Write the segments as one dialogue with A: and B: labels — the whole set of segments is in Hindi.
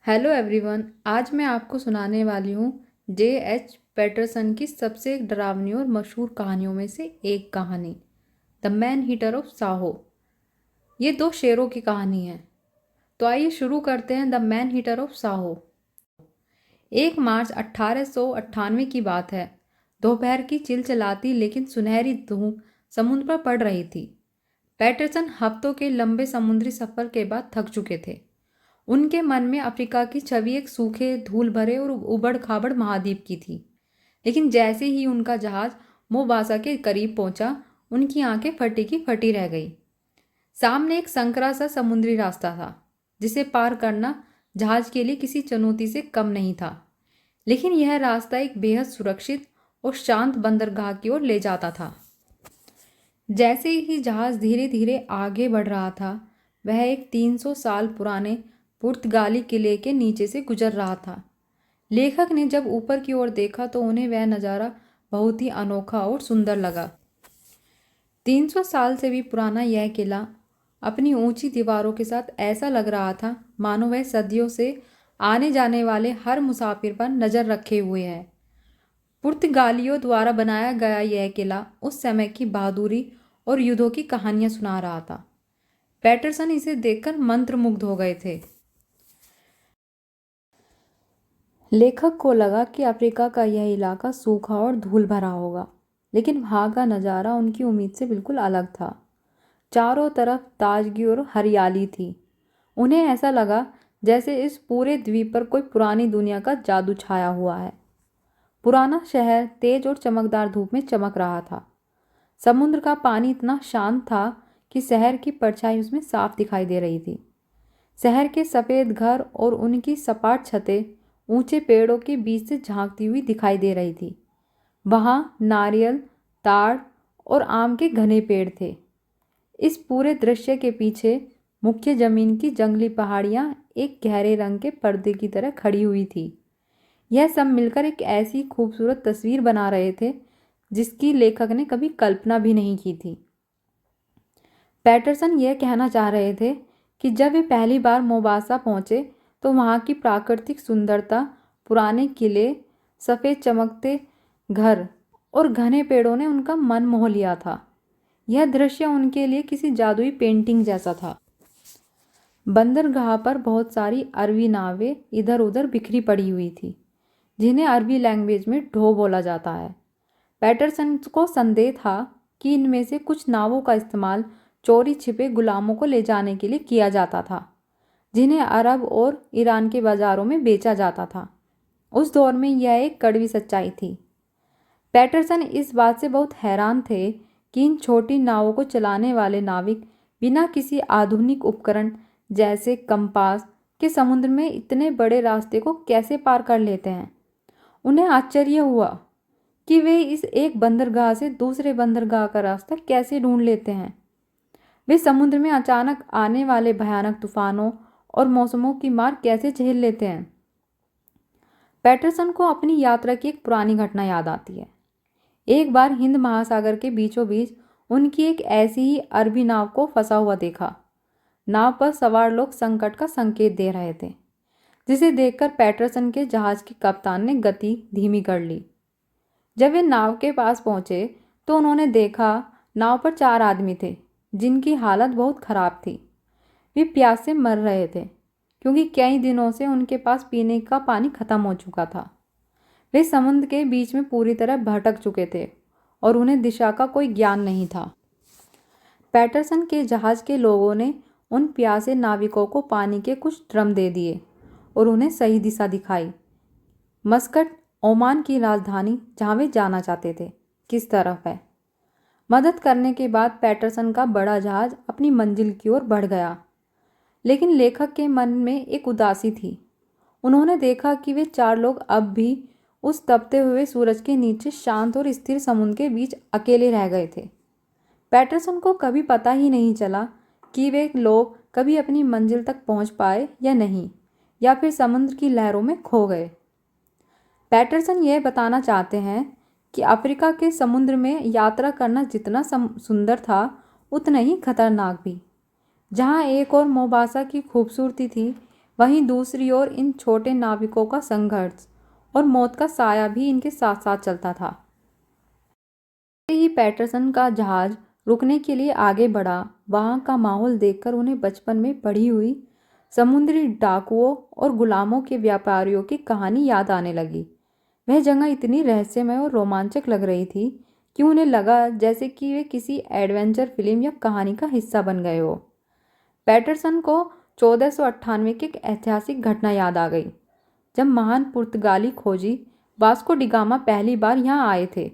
A: Hello everyone. आज मैं आपको सुनाने वाली हूँ J.H. पैटरसन की सबसे डरावनी और मशहूर कहानियों में से एक कहानी, the man eater of Tsavo. ये दो शेरों की कहानी है। तो आइए शुरू करते हैं। The man eater of Tsavo. 1 March 1898 की बात है। दोपहर की चिलचिलाती लेकिन सुनहरी धूप समुद्र पर पड़ रही थी। पैटरसन हफ्तों के लंबे समुद्री सफर के बाद थक चुके थे। उनके मन में अफ्रीका की छवि एक सूखे, धूल भरे और उबड़ खाबड़ महाद्वीप की थी। लेकिन जैसे ही उनका जहाज मोबासा के करीब पहुंचा, उनकी आंखें फटी की फटी रह गई। सामने एक संकरा सा समुद्री रास्ता था, जिसे पार करना जहाज के लिए किसी चुनौती से कम नहीं था। लेकिन यह रास्ता एक बेहद सुरक्षित और शांत बंदरगाह की ओर ले जाता था। जैसे ही जहाज धीरे धीरे आगे बढ़ रहा था, वह एक 300 साल पुराने पुर्तगाली किले के नीचे से गुजर रहा था। लेखक ने जब ऊपर की ओर देखा तो उन्हें वह नज़ारा बहुत ही अनोखा और सुंदर लगा। 300 साल से भी पुराना यह किला अपनी ऊंची दीवारों के साथ ऐसा लग रहा था मानो वह सदियों से आने जाने वाले हर मुसाफिर पर नज़र रखे हुए है। पुर्तगालियों द्वारा बनाया गया यह किला उस समय की बहादुरी और युद्धों की कहानियां सुना रहा था। पैटरसन इसे देखकर मंत्रमुग्ध हो गए थे। लेखक को लगा कि अफ्रीका का यह इलाका सूखा और धूल भरा होगा, लेकिन वहाँ का नज़ारा उनकी उम्मीद से बिल्कुल अलग था। चारों तरफ ताजगी और हरियाली थी। उन्हें ऐसा लगा जैसे इस पूरे द्वीप पर कोई पुरानी दुनिया का जादू छाया हुआ है। पुराना शहर तेज और चमकदार धूप में चमक रहा था। समुद्र का पानी इतना शांत था कि शहर की परछाई उसमें साफ दिखाई दे रही थी। शहर के सफ़ेद घर और उनकी सपाट छतें ऊंचे पेड़ों के बीच से झांकती हुई दिखाई दे रही थी। वहाँ नारियल, ताड़ और आम के घने पेड़ थे। इस पूरे दृश्य के पीछे मुख्य जमीन की जंगली पहाड़ियाँ एक गहरे रंग के पर्दे की तरह खड़ी हुई थी। यह सब मिलकर एक ऐसी खूबसूरत तस्वीर बना रहे थे जिसकी लेखक ने कभी कल्पना भी नहीं की थी। पैटरसन यह कहना चाह रहे थे कि जब वे पहली बार मोबासा पहुंचे तो वहाँ की प्राकृतिक सुंदरता, पुराने किले, सफ़ेद चमकते घर और घने पेड़ों ने उनका मन मोह लिया था। यह दृश्य उनके लिए किसी जादुई पेंटिंग जैसा था। बंदरगाह पर बहुत सारी अरबी नावें इधर उधर बिखरी पड़ी हुई थी, जिन्हें अरबी लैंग्वेज में ढो बोला जाता है। पैटरसन को संदेह था कि इनमें से कुछ नावों का इस्तेमाल चोरी छिपे गुलामों को ले जाने के लिए किया जाता था, जिन्हें अरब और ईरान के बाज़ारों में बेचा जाता था। उस दौर में यह एक कड़वी सच्चाई थी। पैटरसन इस बात से बहुत हैरान थे कि इन छोटी नावों को चलाने वाले नाविक बिना किसी आधुनिक उपकरण जैसे कंपास के समुद्र में इतने बड़े रास्ते को कैसे पार कर लेते हैं। उन्हें आश्चर्य हुआ कि वे इस एक बंदरगाह से दूसरे बंदरगाह का रास्ता कैसे ढूंढ लेते हैं। वे समुद्र में अचानक आने वाले भयानक तूफानों और मौसमों की मार कैसे झेल लेते हैं। पैटरसन को अपनी यात्रा की एक पुरानी घटना याद आती है। एक बार हिंद महासागर के बीचों बीच उनकी एक ऐसी ही अरबी नाव को फंसा हुआ देखा। नाव पर सवार लोग संकट का संकेत दे रहे थे, जिसे देखकर पैटरसन के जहाज के कप्तान ने गति धीमी कर ली। जब वे नाव के पास पहुंचे तो उन्होंने देखा नाव पर 4 आदमी थे, जिनकी हालत बहुत ख़राब थी। वे प्यास से मर रहे थे, क्योंकि कई दिनों से उनके पास पीने का पानी खत्म हो चुका था। वे समुद्र के बीच में पूरी तरह भटक चुके थे और उन्हें दिशा का कोई ज्ञान नहीं था। पैटरसन के जहाज के लोगों ने उन प्यासे नाविकों को पानी के कुछ ड्रम दे दिए और उन्हें सही दिशा दिखाई। मस्कट ओमान की राजधानी, जहाँ वे जाना चाहते थे, किस तरफ है। मदद करने के बाद पैटरसन का बड़ा जहाज अपनी मंजिल की ओर बढ़ गया, लेकिन लेखक के मन में एक उदासी थी। उन्होंने देखा कि वे 4 लोग अब भी उस तपते हुए सूरज के नीचे शांत और स्थिर समुद्र के बीच अकेले रह गए थे। पैटरसन को कभी पता ही नहीं चला कि वे लोग कभी अपनी मंजिल तक पहुंच पाए या नहीं, या फिर समुद्र की लहरों में खो गए। पैटरसन यह बताना चाहते हैं कि अफ्रीका के समुद्र में यात्रा करना जितना सुंदर था, उतना ही खतरनाक भी। जहाँ एक और मोबासा की खूबसूरती थी, वहीं दूसरी ओर इन छोटे नाविकों का संघर्ष और मौत का साया भी इनके साथ साथ चलता था। जैसे ही पैटरसन का जहाज रुकने के लिए आगे बढ़ा, वहां का माहौल देखकर उन्हें बचपन में पढ़ी हुई समुद्री डाकुओं और गुलामों के व्यापारियों की कहानी याद आने लगी। वह जगह इतनी रहस्यमय और रोमांचक लग रही थी कि उन्हें लगा जैसे कि वे किसी एडवेंचर फिल्म या कहानी का हिस्सा बन गए हो। पैटरसन को 1498 की एक ऐतिहासिक घटना याद आ गई, जब महान पुर्तगाली खोजी वास्को डिगामा पहली बार यहाँ आए थे।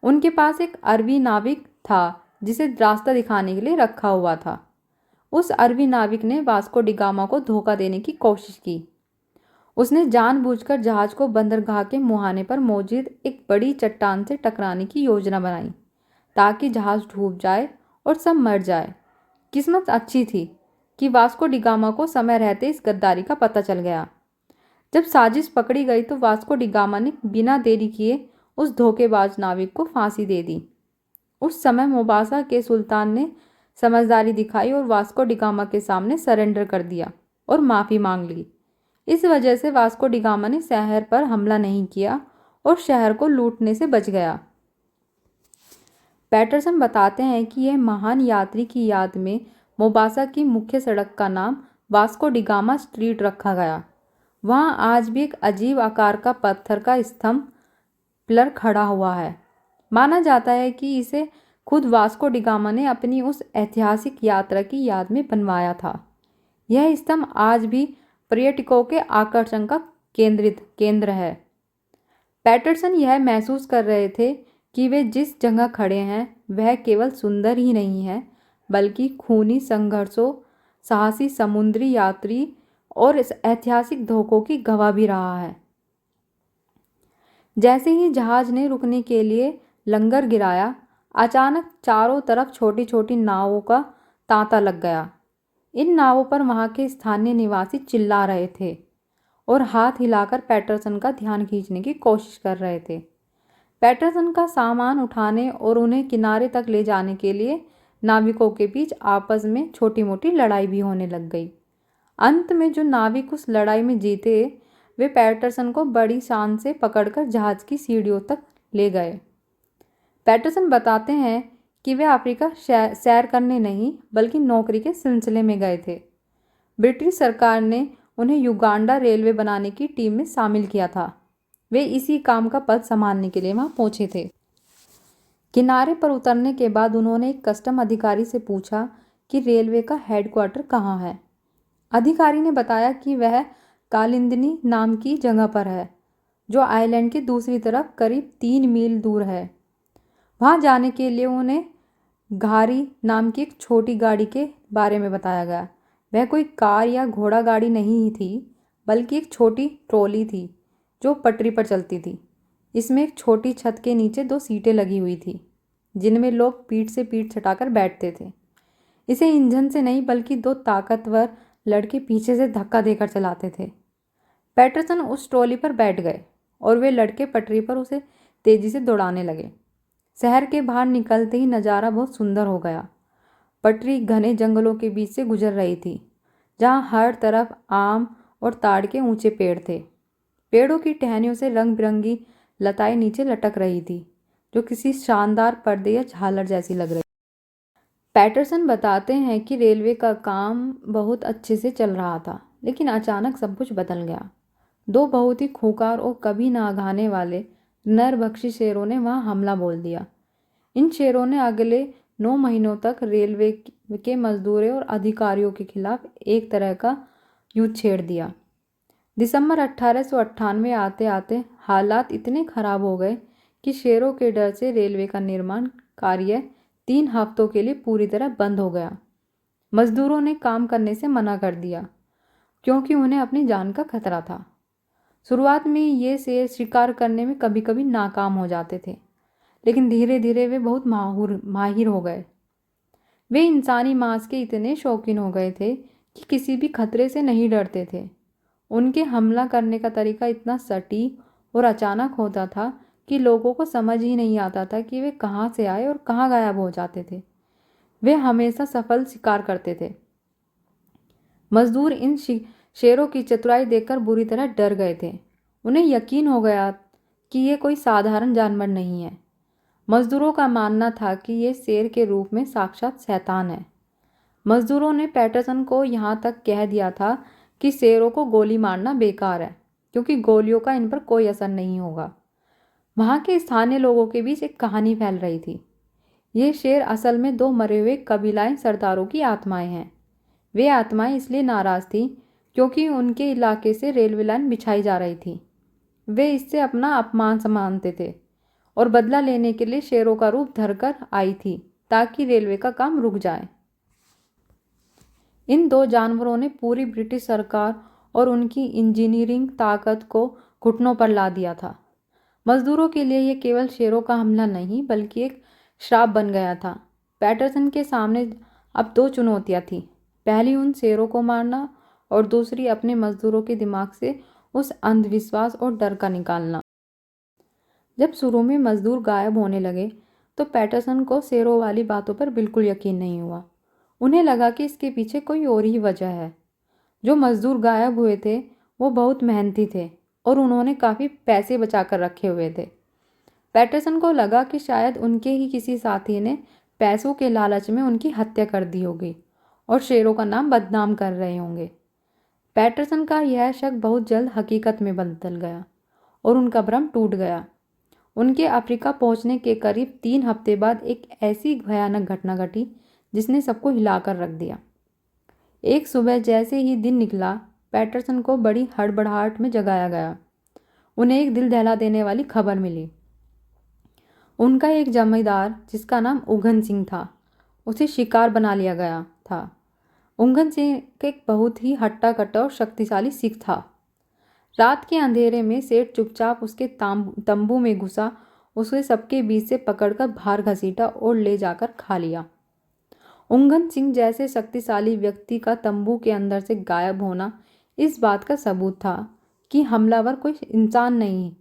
A: उनके पास एक अरबी नाविक था जिसे रास्ता दिखाने के लिए रखा हुआ था। उस अरबी नाविक ने वास्को डिगामा को धोखा देने की कोशिश की। उसने जानबूझकर जहाज को बंदरगाह के मुहाने पर मौजूद एक बड़ी चट्टान से टकराने की योजना बनाई ताकि जहाज डूब जाए और सब मर जाए। किस्मत अच्छी थी कि वास्को डिगामा को समय रहते इस गद्दारी का पता चल गया। जब साजिश पकड़ी गई तो वास्को डिगामा ने बिना देरी किए उस धोखेबाज नाविक को फांसी दे दी। उस समय मोबासा के सुल्तान ने समझदारी दिखाई और वास्को डिगामा के सामने सरेंडर कर दिया और माफ़ी मांग ली। इस वजह से वास्को डिगामा ने शहर पर हमला नहीं किया और शहर को लूटने से बच गया। पैटरसन बताते हैं कि यह महान यात्री की याद में मोबासा की मुख्य सड़क का नाम वास्को डिगामा स्ट्रीट रखा गया। वहाँ आज भी एक अजीब आकार का पत्थर का स्तंभ पिलर खड़ा हुआ है। माना जाता है कि इसे खुद वास्को डिगामा ने अपनी उस ऐतिहासिक यात्रा की याद में बनवाया था। यह स्तंभ आज भी पर्यटकों के आकर्षण का केंद्र है। पैटरसन यह महसूस कर रहे थे कि वे जिस जगह खड़े हैं वह केवल सुंदर ही नहीं है, बल्कि खूनी संघर्षों, साहसी समुद्री यात्री और इस ऐतिहासिक धोखों की गवाह भी रहा है। जैसे ही जहाज ने रुकने के लिए लंगर गिराया, अचानक चारों तरफ छोटी छोटी नावों का तांता लग गया। इन नावों पर वहाँ के स्थानीय निवासी चिल्ला रहे थे और हाथ हिलाकर पैटरसन का ध्यान खींचने की कोशिश कर रहे थे। पैटरसन का सामान उठाने और उन्हें किनारे तक ले जाने के लिए नाविकों के बीच आपस में छोटी मोटी लड़ाई भी होने लग गई। अंत में जो नाविक उस लड़ाई में जीते वे पैटरसन को बड़ी शान से पकड़कर जहाज की सीढ़ियों तक ले गए। पैटरसन बताते हैं कि वे अफ्रीका सैर करने नहीं बल्कि नौकरी के सिलसिले में गए थे। ब्रिटिश सरकार ने उन्हें युगांडा रेलवे बनाने की टीम में शामिल किया था। वे इसी काम का पद संभालने के लिए वहाँ पहुँचे थे। किनारे पर उतरने के बाद उन्होंने एक कस्टम अधिकारी से पूछा कि रेलवे का हेडक्वार्टर कहाँ है। अधिकारी ने बताया कि वह कालिंदिनी नाम की जगह पर है, जो आइलैंड की दूसरी तरफ करीब 3 मील दूर है। वहाँ जाने के लिए उन्हें घारी नाम की एक छोटी गाड़ी के बारे में बताया गया। वह कोई कार या घोड़ा गाड़ी नहीं थी, बल्कि एक छोटी ट्रॉली थी जो पटरी पर चलती थी। इसमें एक छोटी छत के नीचे 2 सीटें लगी हुई थी, जिनमें लोग पीठ से पीठ सटाकर बैठते थे। इसे इंजन से नहीं बल्कि 2 ताकतवर लड़के पीछे से धक्का देकर चलाते थे। पैटरसन उस ट्रॉली पर बैठ गए और वे लड़के पटरी पर उसे तेजी से दौड़ाने लगे। शहर के बाहर निकलते ही नज़ारा बहुत सुंदर हो गया। पटरी घने जंगलों के बीच से गुजर रही थी, जहाँ हर तरफ आम और ताड़ के ऊंचे पेड़ थे। पेड़ों की टहनियों से रंग बिरंगी लताएं नीचे लटक रही थी, जो किसी शानदार पर्दे या झालर जैसी लग रही। पैटरसन बताते हैं कि रेलवे का काम बहुत अच्छे से चल रहा था, लेकिन अचानक सब कुछ बदल गया। 2 बहुत ही खूंखार और कभी ना घाने वाले नरभक्षी शेरों ने वहां हमला बोल दिया। इन शेरों ने अगले 9 महीनों तक रेलवे के मजदूरों और अधिकारियों के खिलाफ एक तरह का युद्ध छेड़ दिया। दिसंबर 1898 आते आते हालात इतने खराब हो गए कि शेरों के डर से रेलवे का निर्माण कार्य 3 हफ्तों के लिए पूरी तरह बंद हो गया। मजदूरों ने काम करने से मना कर दिया क्योंकि उन्हें अपनी जान का खतरा था। शुरुआत में ये शेर शिकार करने में कभी कभी नाकाम हो जाते थे, लेकिन धीरे धीरे वे बहुत माहिर हो गए। वे इंसानी मांस के इतने शौकीन हो गए थे कि किसी भी खतरे से नहीं डरते थे। उनके हमला करने का तरीका इतना सटीक और अचानक होता था कि लोगों को समझ ही नहीं आता था कि वे कहाँ से आए और कहाँ गायब हो जाते थे। वे हमेशा सफल शिकार करते थे। मजदूर इन शेरों की चतुराई देखकर बुरी तरह डर गए थे। उन्हें यकीन हो गया कि ये कोई साधारण जानवर नहीं है। मजदूरों का मानना था कि ये शेर के रूप में साक्षात शैतान है। मजदूरों ने पैटरसन को यहाँ तक कह दिया था कि शेरों को गोली मारना बेकार है, क्योंकि गोलियों का इन पर कोई असर नहीं होगा। वहाँ के स्थानीय लोगों के बीच एक कहानी फैल रही थी। ये शेर असल में दो मरे हुए कबीलाई सरदारों की आत्माएं हैं। वे आत्माएं इसलिए नाराज थीं क्योंकि उनके इलाके से रेलवे लाइन बिछाई जा रही थी। वे इससे अपना अपमान मानते थे और बदला लेने के लिए शेरों का रूप धरकर आई थी ताकि रेलवे का काम रुक जाए। इन दो जानवरों ने पूरी ब्रिटिश सरकार और उनकी इंजीनियरिंग ताकत को घुटनों पर ला दिया था। मजदूरों के लिए यह केवल शेरों का हमला नहीं बल्कि एक श्राप बन गया था। पैटरसन के सामने अब दो चुनौतियां थीं। पहली उन शेरों को मारना और दूसरी अपने मजदूरों के दिमाग से उस अंधविश्वास और डर का निकालना। जब शुरू में मजदूर गायब होने लगे तो पैटरसन को शेरों वाली बातों पर बिल्कुल यकीन नहीं हुआ। उन्हें लगा कि इसके पीछे कोई और ही वजह है। जो मजदूर गायब हुए थे वो बहुत मेहनती थे और उन्होंने काफ़ी पैसे बचा कर रखे हुए थे। पैटरसन को लगा कि शायद उनके ही किसी साथी ने पैसों के लालच में उनकी हत्या कर दी होगी और शेरों का नाम बदनाम कर रहे होंगे। पैटरसन का यह शक बहुत जल्द हकीकत में बदल गया और उनका भ्रम टूट गया। उनके अफ्रीका पहुंचने के करीब 3 हफ्ते बाद एक ऐसी भयानक घटना घटी जिसने सबको हिलाकर रख दिया। एक सुबह जैसे ही दिन निकला, पैटरसन को बड़ी हड़बड़ाहट में जगाया गया। उन्हें एक दिल दहला देने वाली खबर मिली। उनका एक जमींदार जिसका नाम उघन सिंह था, उसे शिकार बना लिया गया था। उघन सिंह एक बहुत ही हट्टा कट्टा और शक्तिशाली सिख था। रात के अंधेरे में सेठ चुपचाप उसके तंबू में घुसा, उसे सबके बीच से पकड़कर बाहर घसीटा और ले जाकर खा लिया। उघन सिंह जैसे शक्तिशाली व्यक्ति का तंबू के अंदर से गायब होना इस बात का सबूत था कि हमलावर कोई इंसान नहीं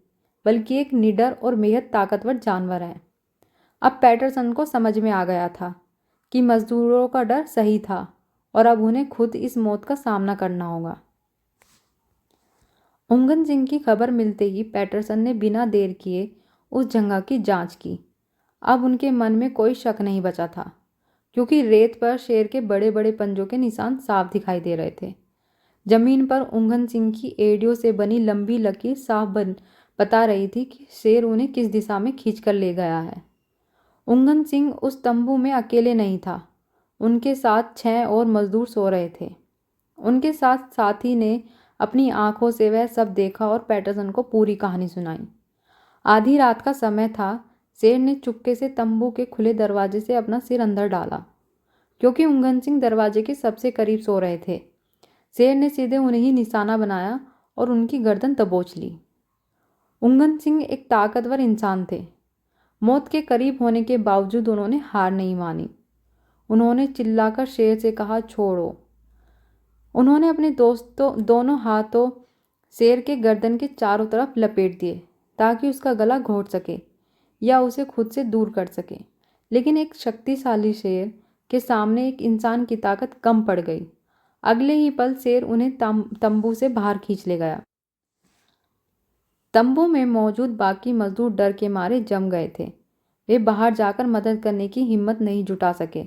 A: बल्कि एक निडर और बेहद ताकतवर जानवर है। अब पैटरसन को समझ में आ गया था कि मजदूरों का डर सही था और अब उन्हें खुद इस मौत का सामना करना होगा। उघन सिंह की खबर मिलते ही पैटरसन ने बिना देर किए उस जगह की जांच की। अब उनके मन में कोई शक नहीं बचा था, क्योंकि रेत पर शेर के बड़े बड़े पंजों के निशान साफ दिखाई दे रहे थे। जमीन पर उघन सिंह की एड़ियों से बनी लंबी लकीर साफ बता रही थी कि शेर उन्हें किस दिशा में खींचकर ले गया है। उघन सिंह उस तंबू में अकेले नहीं था। उनके साथ 6 और मजदूर सो रहे थे। उनके साथ साथी ने अपनी आंखों से वह सब देखा और पैटरसन को पूरी कहानी सुनाई। आधी रात का समय था। शेर ने चुपके से तंबू के खुले दरवाजे से अपना सिर अंदर डाला, क्योंकि उघन सिंह दरवाजे के सबसे करीब सो रहे थे। शेर ने सीधे उन्हें ही निशाना बनाया और उनकी गर्दन दबोच ली। उघन सिंह एक ताकतवर इंसान थे। मौत के करीब होने के बावजूद उन्होंने हार नहीं मानी। उन्होंने चिल्लाकर शेर से कहा, छोड़ो। उन्होंने अपने दोनों हाथों शेर के गर्दन के चारों तरफ लपेट दिए ताकि उसका गला घोंट सके या उसे खुद से दूर कर सके। लेकिन एक शक्तिशाली शेर के सामने एक इंसान की ताकत कम पड़ गई। अगले ही पल शेर उन्हें तंबू से बाहर खींच ले गया। तंबू में मौजूद बाकी मजदूर डर के मारे जम गए थे। वे बाहर जाकर मदद करने की हिम्मत नहीं जुटा सके।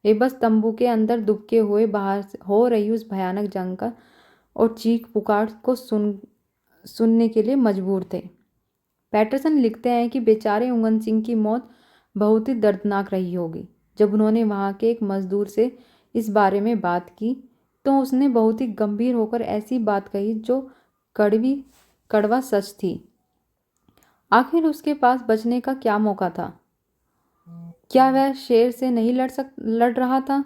A: वे बस तंबू के अंदर दुबके हुए बाहर हो रही उस भयानक जंग का और चीख पुकार को सुनने के लिए मजबूर थे। पैटरसन लिखते हैं कि बेचारे उघन सिंह की मौत बहुत ही दर्दनाक रही होगी। जब उन्होंने वहाँ के एक मजदूर से इस बारे में बात की तो उसने बहुत ही गंभीर होकर ऐसी बात कही जो कड़वा सच थी। आखिर उसके पास बचने का क्या मौका था? क्या वह शेर से नहीं लड़ रहा था?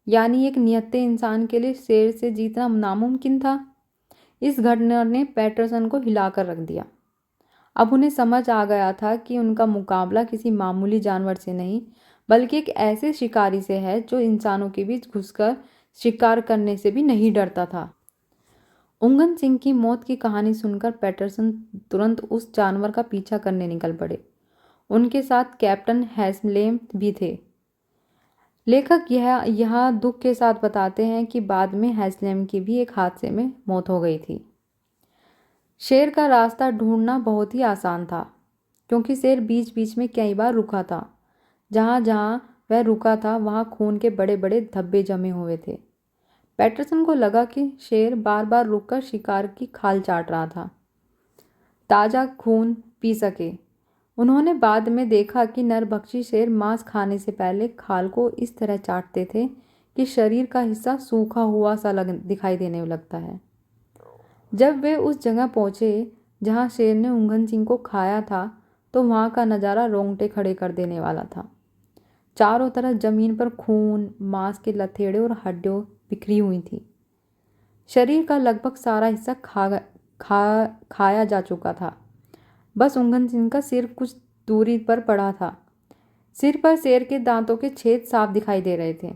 A: यानी एक निहत्थे इंसान के लिए शेर से जीतना नामुमकिन था। इस घटना ने पैटरसन को हिलाकर रख दिया। अब उन्हें समझ आ गया था कि उनका मुकाबला किसी मामूली जानवर से नहीं बल्कि एक ऐसे शिकारी से है जो इंसानों के बीच घुसकर शिकार करने से भी नहीं डरता था। उघन सिंह की मौत की कहानी सुनकर पैटरसन तुरंत उस जानवर का पीछा करने निकल पड़े। उनके साथ कैप्टन हैस्लेम भी थे। लेखक यह दुख के साथ बताते हैं कि बाद में हेस्लेम की भी एक हादसे में मौत हो गई थी। शेर का रास्ता ढूंढना बहुत ही आसान था, क्योंकि शेर बीच बीच में कई बार रुका था। जहाँ जहाँ वह रुका था वहाँ खून के बड़े बड़े धब्बे जमे हुए थे। पैटरसन को लगा कि शेर बार बार रुककर शिकार की खाल चाट रहा था, ताज़ा खून पी सके। उन्होंने बाद में देखा कि नरभक्षी शेर मांस खाने से पहले खाल को इस तरह चाटते थे कि शरीर का हिस्सा सूखा हुआ सा दिखाई देने लगता है। जब वे उस जगह पहुंचे जहां शेर ने उंगन सिंह को खाया था, तो वहां का नज़ारा रोंगटे खड़े कर देने वाला था। चारों तरफ जमीन पर खून, मांस के लथेड़े और हड्डियां बिखरी हुई थी। शरीर का लगभग सारा हिस्सा खाया जा चुका था। बस उंगन सिंह का सिर कुछ दूरी पर पड़ा था। सिर पर शेर के दांतों के छेद साफ दिखाई दे रहे थे।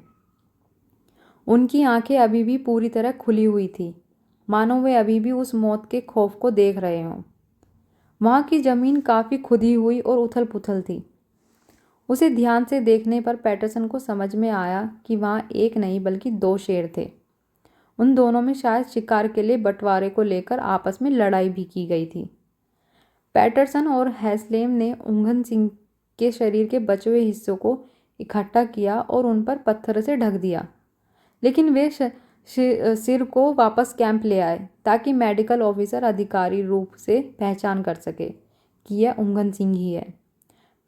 A: उनकी आंखें अभी भी पूरी तरह खुली हुई थी, मानो वे अभी भी उस मौत के खौफ को देख रहे हों। वहाँ की जमीन काफ़ी खुदी हुई और उथल पुथल थी। उसे ध्यान से देखने पर पैटरसन को समझ में आया कि वहाँ एक नहीं बल्कि दो शेर थे। उन दोनों में शायद शिकार के लिए बंटवारे को लेकर आपस में लड़ाई भी की गई थी। पैटरसन और हेस्लेम ने उंगन सिंह के शरीर के बचे हुए हिस्सों को इकट्ठा किया और उन पर पत्थर से ढक दिया, लेकिन वे सिर को वापस कैंप ले आए ताकि मेडिकल ऑफिसर आधिकारिक रूप से पहचान कर सके कि यह उंगन सिंह ही है।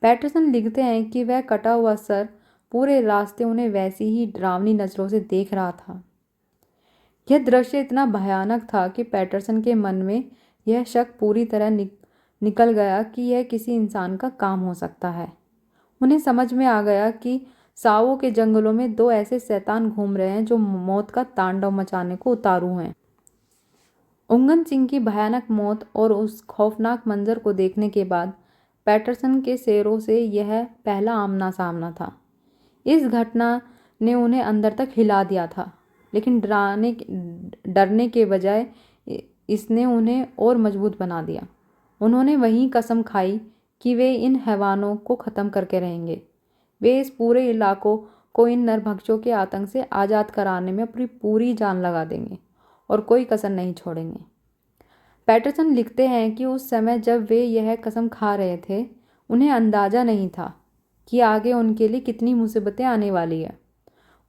A: पैटरसन लिखते हैं कि वह कटा हुआ सर पूरे रास्ते उन्हें वैसी ही डरावनी नज़रों से देख रहा था। यह दृश्य इतना भयानक था कि पैटरसन के मन में यह शक पूरी तरह निकल गया कि यह किसी इंसान का काम हो सकता है। उन्हें समझ में आ गया कि सावों के जंगलों में दो ऐसे शैतान घूम रहे हैं जो मौत का तांडव मचाने को उतारू हैं। उंगन सिंह की भयानक मौत और उस खौफनाक मंजर को देखने के बाद पैटरसन के शेरों से यह पहला आमना सामना था। इस घटना ने उन्हें अंदर तक हिला दिया था, लेकिन डरने के बजाय इसने उन्हें और मजबूत बना दिया। उन्होंने वही कसम खाई कि वे इन हैवानों को ख़त्म करके रहेंगे। वे इस पूरे इलाकों को इन नरभक्षों के आतंक से आज़ाद कराने में अपनी पूरी जान लगा देंगे और कोई कसर नहीं छोड़ेंगे। पैटरसन लिखते हैं कि उस समय जब वे यह कसम खा रहे थे, उन्हें अंदाज़ा नहीं था कि आगे उनके लिए कितनी मुसीबतें आने वाली है।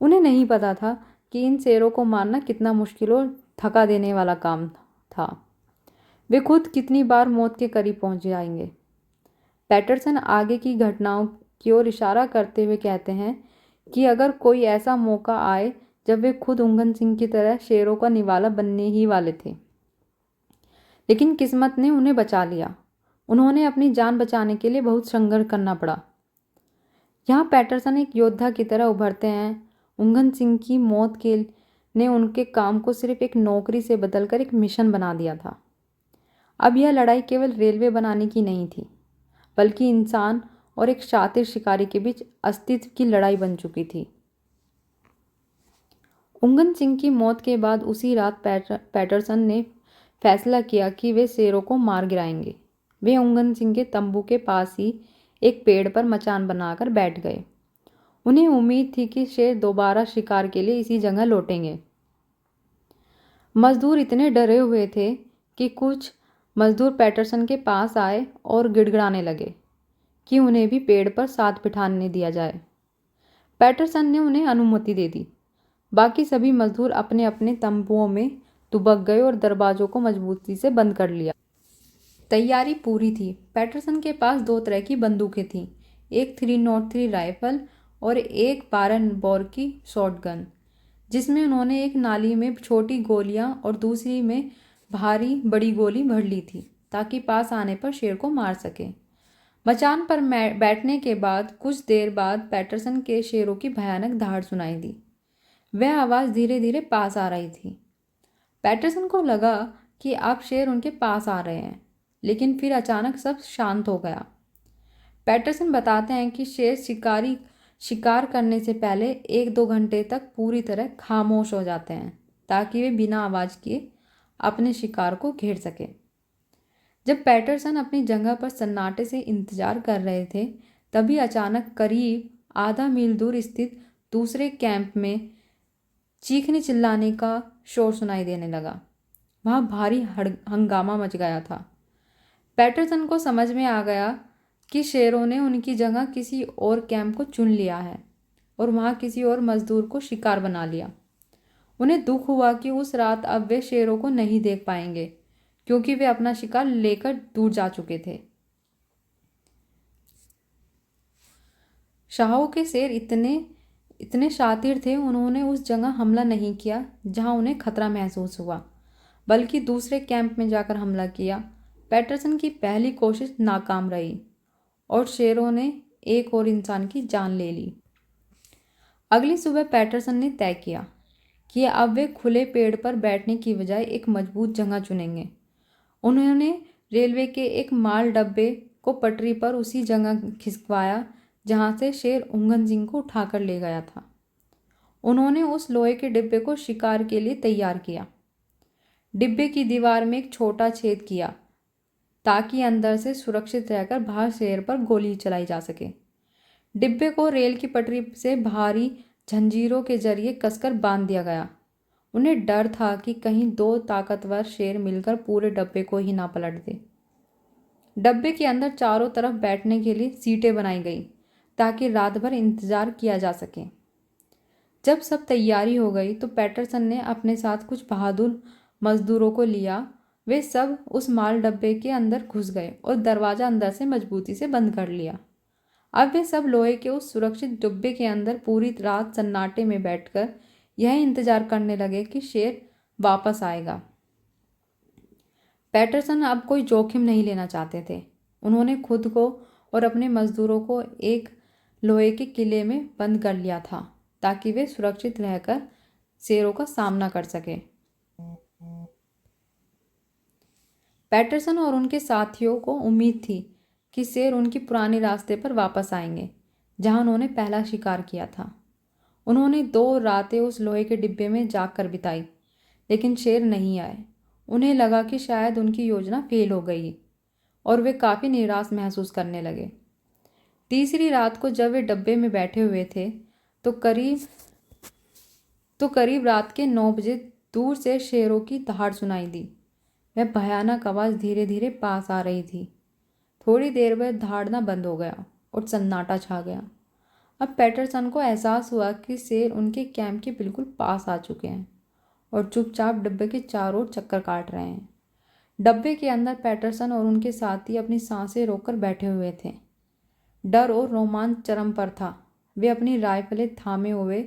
A: उन्हें नहीं पता था कि इन शेरों को मारना कितना मुश्किल और थका देने वाला काम था। वे खुद कितनी बार मौत के करीब पहुंच जाएंगे। पैटरसन आगे की घटनाओं की ओर इशारा करते हुए कहते हैं कि अगर कोई ऐसा मौका आए जब वे खुद उंगन सिंह की तरह शेरों का निवाला बनने ही वाले थे, लेकिन किस्मत ने उन्हें बचा लिया। उन्होंने अपनी जान बचाने के लिए बहुत संघर्ष करना पड़ा। यहाँ पैटरसन एक योद्धा की तरह उभरते हैं। उंगन सिंह की मौत ने उनके काम को सिर्फ एक नौकरी से बदलकर एक मिशन बना दिया था। अब यह लड़ाई केवल रेलवे बनाने की नहीं थी, बल्कि इंसान और एक शातिर शिकारी के बीच अस्तित्व की लड़ाई बन चुकी थी। उंगन सिंह की मौत के बाद उसी रात पैटरसन ने फैसला किया कि वे शेरों को मार गिराएंगे। वे उंगन सिंह के तंबू के पास ही एक पेड़ पर मचान बनाकर बैठ गए। उन्हें उम्मीद थी कि शेर दोबारा शिकार के लिए इसी जगह लौटेंगे। मजदूर इतने डरे हुए थे कि कुछ मजदूर पैटरसन के पास आए और गिड़गिड़ाने लगे कि उन्हें भी पेड़ पर साथ बिठाने दिया जाए। पैटरसन ने उन्हें अनुमति दे दी। बाकी सभी मजदूर अपने अपने तंबुओं में दुबक गए और दरवाजों को मजबूती से बंद कर लिया। तैयारी पूरी थी। पैटरसन के पास दो तरह की बंदूकें थीं, एक 303 राइफल और एक 12 बोर की शॉटगन, जिसमें उन्होंने एक नाली में छोटी गोलियां और दूसरी में भारी बड़ी गोली भर ली थी ताकि पास आने पर शेर को मार सके। मचान पर बैठने के बाद कुछ देर बाद पैटरसन के शेरों की भयानक दहाड़ सुनाई दी। वह आवाज़ धीरे धीरे पास आ रही थी। पैटरसन को लगा कि अब शेर उनके पास आ रहे हैं, लेकिन फिर अचानक सब शांत हो गया। पैटरसन बताते हैं कि शेर शिकार करने से पहले 1-2 घंटे तक पूरी तरह खामोश हो जाते हैं ताकि वे बिना आवाज़ किए अपने शिकार को घेर सकें। जब पैटरसन अपनी जगह पर सन्नाटे से इंतजार कर रहे थे, तभी अचानक करीब आधा मील दूर स्थित दूसरे कैंप में चीखने चिल्लाने का शोर सुनाई देने लगा। वहाँ भारी हंगामा मच गया था। पैटरसन को समझ में आ गया कि शेरों ने उनकी जगह किसी और कैंप को चुन लिया है और वहाँ किसी और मजदूर को शिकार बना लिया। उन्हें दुख हुआ कि उस रात अब वे शेरों को नहीं देख पाएंगे, क्योंकि वे अपना शिकार लेकर दूर जा चुके थे। शाहों के शेर इतने इतने शातिर थे, उन्होंने उस जगह हमला नहीं किया जहां उन्हें खतरा महसूस हुआ, बल्कि दूसरे कैंप में जाकर हमला किया। पैटरसन की पहली कोशिश नाकाम रही और शेरों ने एक और इंसान की जान ले ली। अगली सुबह पैटरसन ने तय किया कि अब वे खुले पेड़ पर बैठने की बजाय एक मजबूत जगह चुनेंगे। उन्होंने रेलवे के एक माल डब्बे को पटरी पर उसी जगह खिसकवाया जहां से शेर उंगन सिंह को उठाकर ले गया था। उन्होंने उस लोहे के डिब्बे को शिकार के लिए तैयार किया। डिब्बे की दीवार में एक छोटा छेद किया ताकि अंदर से सुरक्षित रहकर बाहर शेर पर गोली चलाई जा सके। डिब्बे को रेल की पटरी से भारी जंजीरों के जरिए कसकर बांध दिया गया। उन्हें डर था कि कहीं दो ताकतवर शेर मिलकर पूरे डब्बे को ही ना पलट दे। डब्बे के अंदर चारों तरफ बैठने के लिए सीटें बनाई गई ताकि रात भर इंतजार किया जा सके। जब सब तैयारी हो गई तो पैटरसन ने अपने साथ कुछ बहादुर मजदूरों को लिया। वे सब उस माल डब्बे के अंदर घुस गए और दरवाज़ा अंदर से मजबूती से बंद कर लिया। अब वे सब लोहे के उस सुरक्षित डिब्बे के अंदर पूरी रात सन्नाटे में बैठकर यह इंतजार करने लगे कि शेर वापस आएगा। पैटरसन अब कोई जोखिम नहीं लेना चाहते थे। उन्होंने खुद को और अपने मजदूरों को एक लोहे के किले में बंद कर लिया था ताकि वे सुरक्षित रहकर शेरों का सामना कर सके। पैटरसन और उनके साथियों को उम्मीद थी कि शेर उनके पुराने रास्ते पर वापस आएंगे जहां उन्होंने पहला शिकार किया था। उन्होंने 2 रातें उस लोहे के डिब्बे में जाकर बिताई, लेकिन शेर नहीं आए। उन्हें लगा कि शायद उनकी योजना फेल हो गई और वे काफ़ी निराश महसूस करने लगे। तीसरी रात को जब वे डब्बे में बैठे हुए थे तो करीब रात के 9 बजे दूर से शेरों की दहाड़ सुनाई दी। वह भयानक आवाज़ धीरे धीरे पास आ रही थी। थोड़ी देर बाद दहाड़ना बंद हो गया और सन्नाटा छा गया। अब पैटरसन को एहसास हुआ कि शेर उनके कैंप के बिल्कुल पास आ चुके हैं और चुपचाप डब्बे के चारों ओर चक्कर काट रहे हैं। डब्बे के अंदर पैटरसन और उनके साथी अपनी सांसें रोककर बैठे हुए थे। डर और रोमांच चरम पर था। वे अपनी राइफलें थामे हुए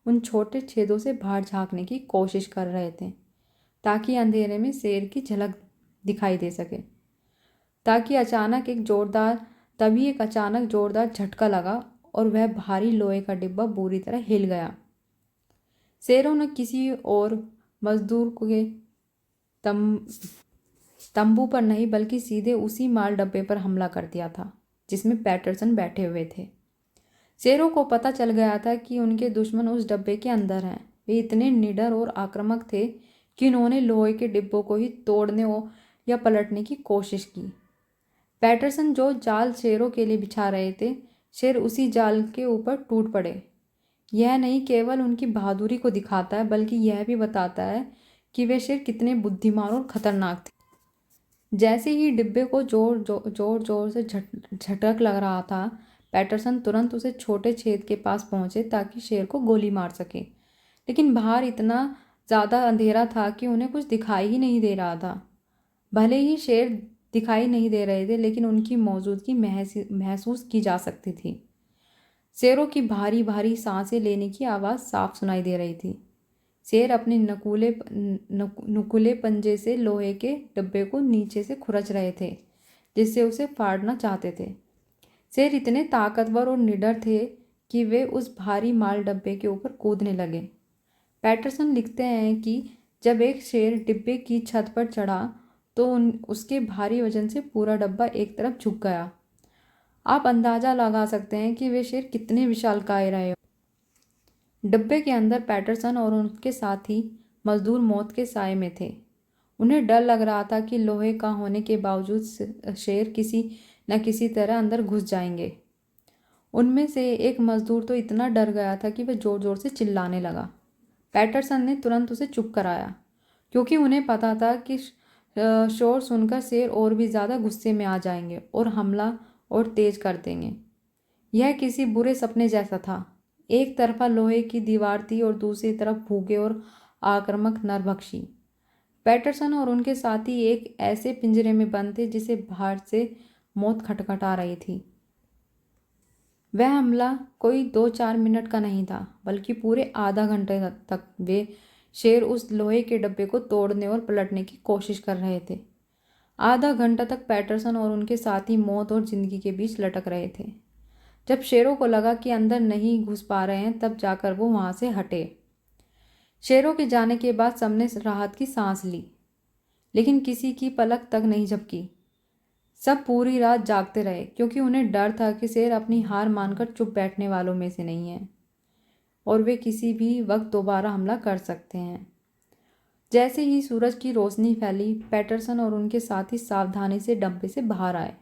A: उन छोटे छेदों से बाहर झांकने की कोशिश कर रहे थे ताकि अंधेरे में शेर की झलक दिखाई दे सके। तभी एक अचानक जोरदार झटका लगा और वह भारी लोहे का डिब्बा बुरी तरह हिल गया। शेरों ने किसी और मजदूर के तंबू पर नहीं बल्कि सीधे उसी माल डब्बे पर हमला कर दिया था जिसमें पैटरसन बैठे हुए थे। शेरों को पता चल गया था कि उनके दुश्मन उस डब्बे के अंदर हैं। वे इतने निडर और आक्रामक थे कि उन्होंने लोहे के डिब्बों को ही तोड़ने या पलटने की कोशिश की। पैटरसन जो जाल शेरों के लिए बिछा रहे थे, शेर उसी जाल के ऊपर टूट पड़े। यह नहीं केवल उनकी बहादुरी को दिखाता है बल्कि यह भी बताता है कि वे शेर कितने बुद्धिमान और खतरनाक थे। जैसे ही डिब्बे को जोर से झटक लग रहा था, पैटरसन तुरंत उसे छोटे छेद के पास पहुंचे ताकि शेर को गोली मार सके। लेकिन बाहर इतना ज़्यादा अंधेरा था कि उन्हें कुछ दिखाई ही नहीं दे रहा था। भले ही शेर दिखाई नहीं दे रहे थे, लेकिन उनकी मौजूदगी महसूस की जा सकती थी। शेरों की भारी भारी सांसें लेने की आवाज़ साफ सुनाई दे रही थी। शेर अपने नुकीले पंजे से लोहे के डब्बे को नीचे से खुरच रहे थे, जिससे उसे फाड़ना चाहते थे। शेर इतने ताकतवर और निडर थे कि वे उस भारी माल डब्बे के ऊपर कूदने लगे। पैटरसन लिखते हैं कि जब एक शेर डिब्बे की छत पर चढ़ा तो उसके भारी वजन से पूरा डब्बा एक तरफ झुक गया। आप अंदाज़ा लगा सकते हैं कि वे शेर कितने विशालकाय रहे। डब्बे के अंदर पैटरसन और उनके साथी मजदूर मौत के साए में थे। उन्हें डर लग रहा था कि लोहे का होने के बावजूद शेर किसी न किसी तरह अंदर घुस जाएंगे। उनमें से एक मजदूर तो इतना डर गया था कि वह जोर जोर से चिल्लाने लगा। पैटरसन ने तुरंत उसे चुप कराया, क्योंकि उन्हें पता था कि शोर सुनकर शेर और भी ज़्यादा गुस्से में आ जाएंगे और हमला और तेज कर देंगे। यह किसी बुरे सपने जैसा था। एक तरफा लोहे की दीवार थी और दूसरी तरफ भूखे और आक्रामक नरभक्षी। पैटरसन और उनके साथी एक ऐसे पिंजरे में बंद थे जिसे बाहर से मौत खटखटा रही थी। वह हमला कोई 2-4 मिनट का नहीं था, बल्कि पूरे आधा घंटे तक वे शेर उस लोहे के डब्बे को तोड़ने और पलटने की कोशिश कर रहे थे। आधा घंटा तक पैटरसन और उनके साथी मौत और जिंदगी के बीच लटक रहे थे। जब शेरों को लगा कि अंदर नहीं घुस पा रहे हैं, तब जाकर वो वहां से हटे। शेरों के जाने के बाद सबने राहत की सांस ली, लेकिन किसी की पलक तक नहीं झपकी। सब पूरी रात जागते रहे, क्योंकि उन्हें डर था कि शेर अपनी हार मानकर चुप बैठने वालों में से नहीं है और वे किसी भी वक्त दोबारा हमला कर सकते हैं। जैसे ही सूरज की रोशनी फैली, पैटरसन और उनके साथी सावधानी से डब्बे से बाहर आए।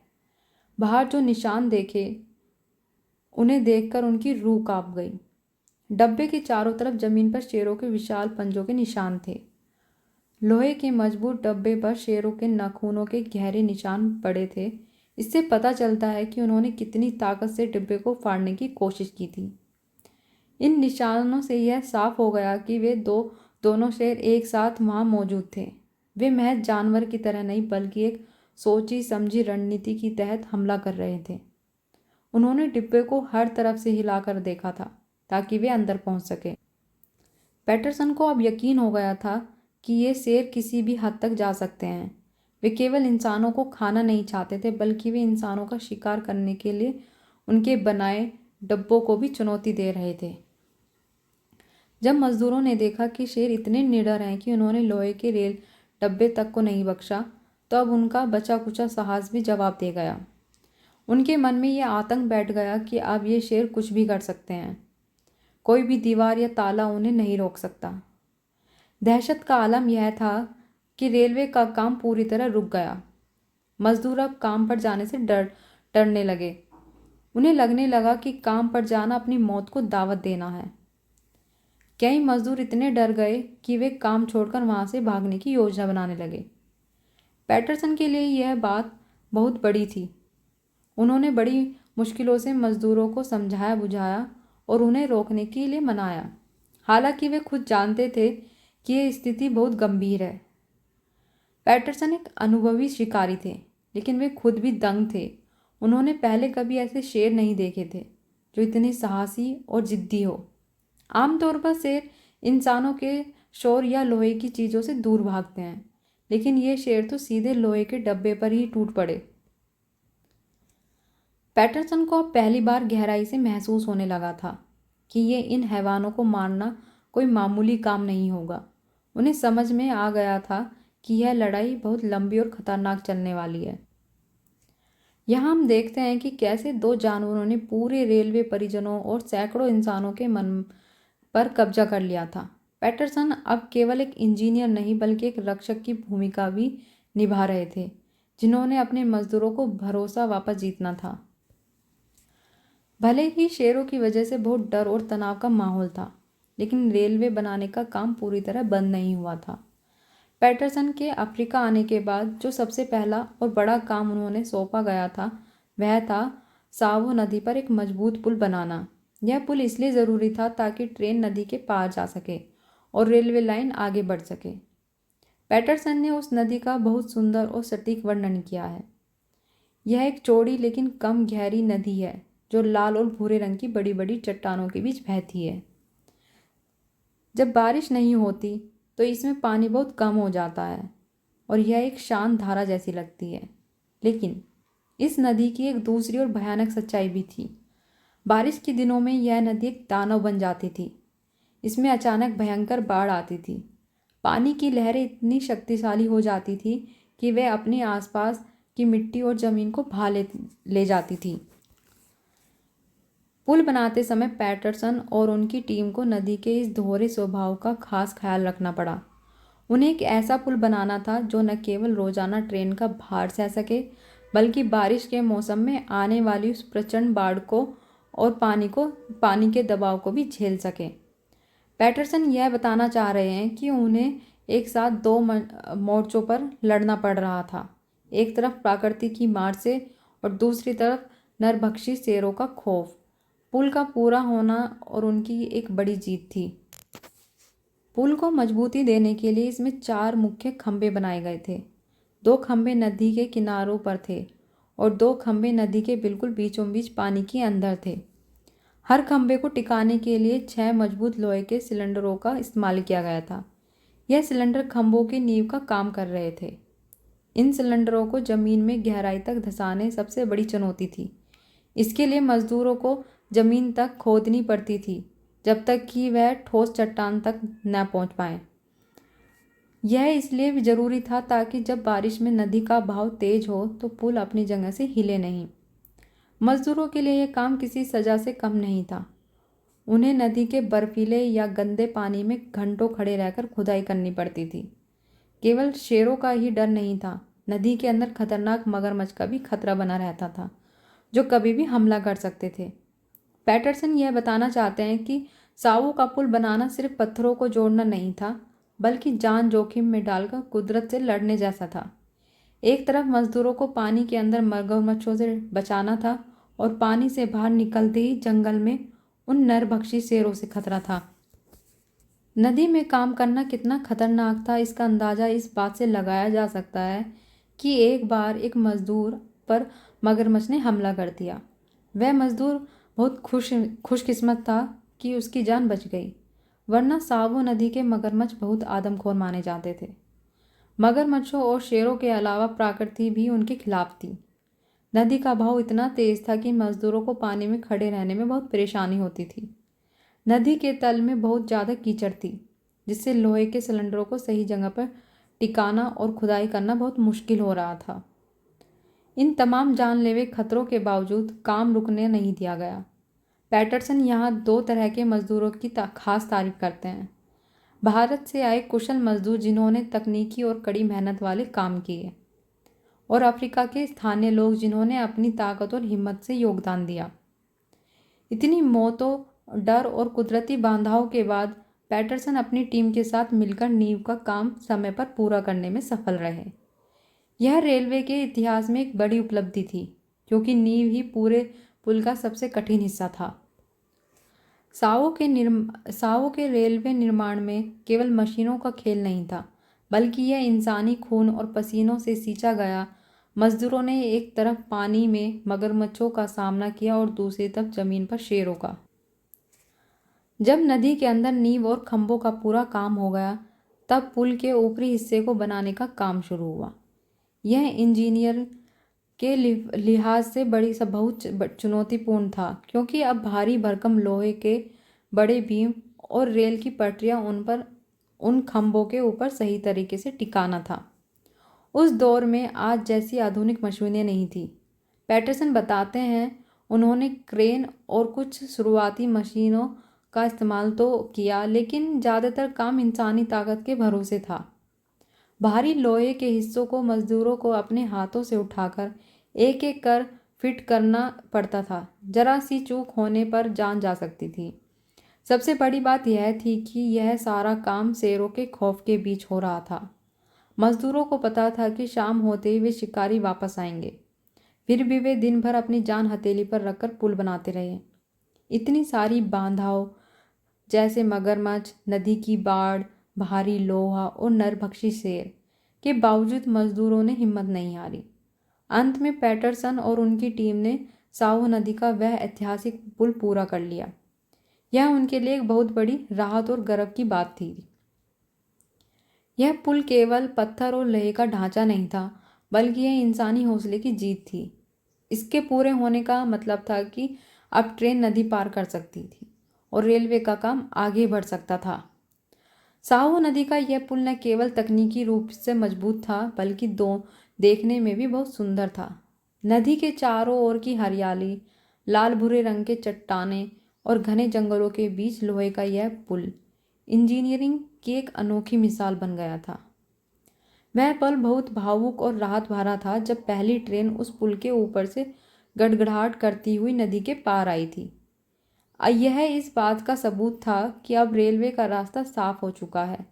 A: बाहर जो निशान देखे, उन्हें देखकर उनकी रूह कांप गई। डब्बे के चारों तरफ जमीन पर शेरों के विशाल पंजों के निशान थे। लोहे के मजबूत डब्बे पर शेरों के नाखूनों के गहरे निशान पड़े थे। इससे पता चलता है कि उन्होंने कितनी ताकत से डिब्बे को फाड़ने की कोशिश की थी। इन निशानों से यह साफ हो गया कि वे दोनों शेर एक साथ वहां मौजूद थे। वे महज जानवर की तरह नहीं, बल्कि एक सोची समझी रणनीति के तहत हमला कर रहे थे। उन्होंने डिब्बे को हर तरफ से हिलाकर देखा था ताकि वे अंदर पहुंच सके। पैटरसन को अब यकीन हो गया था कि ये शेर किसी भी हद तक जा सकते हैं। वे केवल इंसानों को खाना नहीं चाहते थे, बल्कि वे इंसानों का शिकार करने के लिए उनके बनाए डब्बों को भी चुनौती दे रहे थे। जब मजदूरों ने देखा कि शेर इतने निडर हैं कि उन्होंने लोहे के रेल डब्बे तक को नहीं बख्शा, तो अब उनका बचा कुचा साहस भी जवाब दे गया। उनके मन में यह आतंक बैठ गया कि अब ये शेर कुछ भी कर सकते हैं। कोई भी दीवार या ताला उन्हें नहीं रोक सकता। दहशत का आलम यह था कि रेलवे का काम पूरी तरह रुक गया। मजदूर अब काम पर जाने से डरने लगे। उन्हें लगने लगा कि काम पर जाना अपनी मौत को दावत देना है। कई मजदूर इतने डर गए कि वे काम छोड़कर वहां से भागने की योजना बनाने लगे। पैटरसन के लिए यह बात बहुत बड़ी थी। उन्होंने बड़ी मुश्किलों से मजदूरों को समझाया बुझाया और उन्हें रोकने के लिए मनाया। हालांकि वे खुद जानते थे कि यह स्थिति बहुत गंभीर है। पैटरसन एक अनुभवी शिकारी थे, लेकिन वे खुद भी दंग थे। उन्होंने पहले कभी ऐसे शेर नहीं देखे थे जो इतने साहसी और जिद्दी हो। आमतौर पर शेर इंसानों के शोर या लोहे की चीज़ों से दूर भागते हैं, लेकिन ये शेर तो सीधे लोहे के डब्बे पर ही टूट पड़े। पैटरसन को अब पहली बार गहराई से महसूस होने लगा था कि ये इन हैवानों को मारना कोई मामूली काम नहीं होगा। उन्हें समझ में आ गया था कि यह लड़ाई बहुत लंबी और खतरनाक चलने वाली है। यहाँ हम देखते हैं कि कैसे दो जानवरों ने पूरे रेलवे परिजनों और सैकड़ों इंसानों के मन पर कब्जा कर लिया था। पैटरसन अब केवल एक इंजीनियर नहीं, बल्कि एक रक्षक की भूमिका भी निभा रहे थे, जिन्होंने अपने मजदूरों को भरोसा वापस जीतना था। भले ही शेरों की वजह से बहुत डर और तनाव का माहौल था, लेकिन रेलवे बनाने का काम पूरी तरह बंद नहीं हुआ था। पैटरसन के अफ्रीका आने के बाद जो सबसे पहला और बड़ा काम उन्होंने सौंपा गया था, वह था सावो नदी पर एक मजबूत पुल बनाना। यह पुल इसलिए ज़रूरी था ताकि ट्रेन नदी के पार जा सके और रेलवे लाइन आगे बढ़ सके। पैटरसन ने उस नदी का बहुत सुंदर और सटीक वर्णन किया है। यह एक चौड़ी लेकिन कम गहरी नदी है जो लाल और भूरे रंग की बड़ी बड़ी चट्टानों के बीच बहती है। जब बारिश नहीं होती तो इसमें पानी बहुत कम हो जाता है और यह एक शांत धारा जैसी लगती है। लेकिन इस नदी की एक दूसरी और भयानक सच्चाई भी थी। बारिश के दिनों में यह नदी एक दानव बन जाती थी। इसमें अचानक भयंकर बाढ़ आती थी। पानी की लहरें इतनी शक्तिशाली हो जाती थी कि वे अपने आसपास की मिट्टी और ज़मीन को भा ले जाती थी। पुल बनाते समय पैटरसन और उनकी टीम को नदी के इस दोहरे स्वभाव का खास ख्याल रखना पड़ा। उन्हें एक ऐसा पुल बनाना था जो न केवल रोजाना ट्रेन का भार सह सके, बल्कि बारिश के मौसम में आने वाली उस प्रचंड बाढ़ को और पानी के दबाव को भी झेल सके। पैटरसन यह बताना चाह रहे हैं कि उन्हें एक साथ दो मोर्चों पर लड़ना पड़ रहा था। एक तरफ प्रकृति की मार से और दूसरी तरफ नरभक्षी शेरों का खौफ। पुल का पूरा होना और उनकी एक बड़ी जीत थी। पुल को मजबूती देने के लिए इसमें 4 मुख्य खंभे बनाए गए थे। 2 खंभे नदी के किनारों पर थे और 2 खंभे नदी के बिल्कुल बीचों बीच पानी के अंदर थे। हर खंभे को टिकाने के लिए 6 मजबूत लोहे के सिलेंडरों का इस्तेमाल किया गया था। यह सिलेंडर खंभों की नींव का काम कर रहे थे। इन सिलेंडरों को जमीन में गहराई तक धंसाने सबसे बड़ी चुनौती थी। इसके लिए मजदूरों को जमीन तक खोदनी पड़ती थी जब तक कि वह ठोस चट्टान तक न पहुंच पाए। यह इसलिए भी जरूरी था ताकि जब बारिश में नदी का बहाव तेज हो तो पुल अपनी जगह से हिले नहीं। मजदूरों के लिए यह काम किसी सजा से कम नहीं था। उन्हें नदी के बर्फीले या गंदे पानी में घंटों खड़े रहकर खुदाई करनी पड़ती थी। केवल शेरों का ही डर नहीं था, नदी के अंदर खतरनाक मगरमच्छ का भी खतरा बना रहता था जो कभी भी हमला कर सकते थे। पैटरसन यह बताना चाहते हैं कि सावो का पुल बनाना सिर्फ पत्थरों को जोड़ना नहीं था, बल्कि जान जोखिम में डालकर कुदरत से लड़ने जैसा था। एक तरफ मजदूरों को पानी के अंदर मगरमच्छों से बचाना था और पानी से बाहर निकलते ही जंगल में उन नरभक्षी शेरों से खतरा था। नदी में काम करना कितना खतरनाक था इसका अंदाज़ा इस बात से लगाया जा सकता है कि एक बार एक मजदूर पर मगरमच्छ ने हमला कर दिया। वह मजदूर बहुत खुशकिस्मत था कि उसकी जान बच गई, वरना सावो नदी के मगरमच्छ बहुत आदमखोर माने जाते थे। मगरमच्छों और शेरों के अलावा प्रकृति भी उनके खिलाफ थी। नदी का बहाव इतना तेज था कि मजदूरों को पानी में खड़े रहने में बहुत परेशानी होती थी। नदी के तल में बहुत ज़्यादा कीचड़ थी, जिससे लोहे के सिलेंडरों को सही जगह पर टिकाना और खुदाई करना बहुत मुश्किल हो रहा था। इन तमाम जानलेवा खतरों के बावजूद काम रुकने नहीं दिया गया। पैटरसन यहाँ 2 तरह के मजदूरों की खास तारीफ करते हैं। भारत से आए कुशल मजदूर जिन्होंने तकनीकी और कड़ी मेहनत वाले काम किए, और अफ्रीका के स्थानीय लोग जिन्होंने अपनी ताकत और हिम्मत से योगदान दिया। इतनी मौतों, डर और कुदरती बाधाओं के बाद पैटरसन अपनी टीम के साथ मिलकर नींव का काम समय पर पूरा करने में सफल रहे। यह रेलवे के इतिहास में एक बड़ी उपलब्धि थी, क्योंकि नींव ही पूरे पुल का सबसे कठिन हिस्सा था। सावो के रेलवे निर्माण में केवल मशीनों का खेल नहीं था, बल्कि यह इंसानी खून और पसीनों से सींचा गया। मजदूरों ने एक तरफ पानी में मगरमच्छों का सामना किया और दूसरी तरफ जमीन पर शेरों का। जब नदी के अंदर नींव और खंभों का पूरा काम हो गया, तब पुल के ऊपरी हिस्से को बनाने का काम शुरू हुआ। यह इंजीनियर के लिहाज से बहुत चुनौतीपूर्ण था, क्योंकि अब भारी भरकम लोहे के बड़े बीम और रेल की पटरियां उन खंभों के ऊपर सही तरीके से टिकाना था। उस दौर में आज जैसी आधुनिक मशीनें नहीं थी। पैटरसन बताते हैं, उन्होंने क्रेन और कुछ शुरुआती मशीनों का इस्तेमाल तो किया, लेकिन ज़्यादातर काम इंसानी ताकत के भरोसे था। भारी लोहे के हिस्सों को मजदूरों को अपने हाथों से उठाकर एक एक कर फिट करना पड़ता था। जरा सी चूक होने पर जान जा सकती थी। सबसे बड़ी बात यह थी कि यह सारा काम शेरों के खौफ के बीच हो रहा था। मजदूरों को पता था कि शाम होते ही वे शिकारी वापस आएंगे, फिर भी वे दिन भर अपनी जान हथेली पर रखकर पुल बनाते रहे। इतनी सारी बाधाओं, जैसे मगरमच्छ, नदी की बाढ़, भारी लोहा और नरभक्षी शेर, के बावजूद मजदूरों ने हिम्मत नहीं हारी। अंत में पैटरसन और उनकी टीम ने सावो नदी का वह ऐतिहासिक पुल पूरा कर लिया। यह उनके लिए एक बहुत बड़ी राहत और गर्व की बात थी। यह पुल केवल पत्थर और लोहे का ढांचा नहीं था, बल्कि यह इंसानी हौसले की जीत थी। इसके पूरे होने का मतलब था कि अब ट्रेन नदी पार कर सकती थी और रेलवे का काम आगे बढ़ सकता था। सावो नदी का यह पुल न केवल तकनीकी रूप से मजबूत था, बल्कि देखने में भी बहुत सुंदर था। नदी के चारों ओर की हरियाली, लाल भूरे रंग के चट्टानें और घने जंगलों के बीच लोहे का यह पुल इंजीनियरिंग की एक अनोखी मिसाल बन गया था। वह पल बहुत भावुक और राहत भरा था जब पहली ट्रेन उस पुल के ऊपर से गड़गड़ाहट करती हुई नदी के पार आई थी। यह इस बात का सबूत था कि अब रेलवे का रास्ता साफ हो चुका है।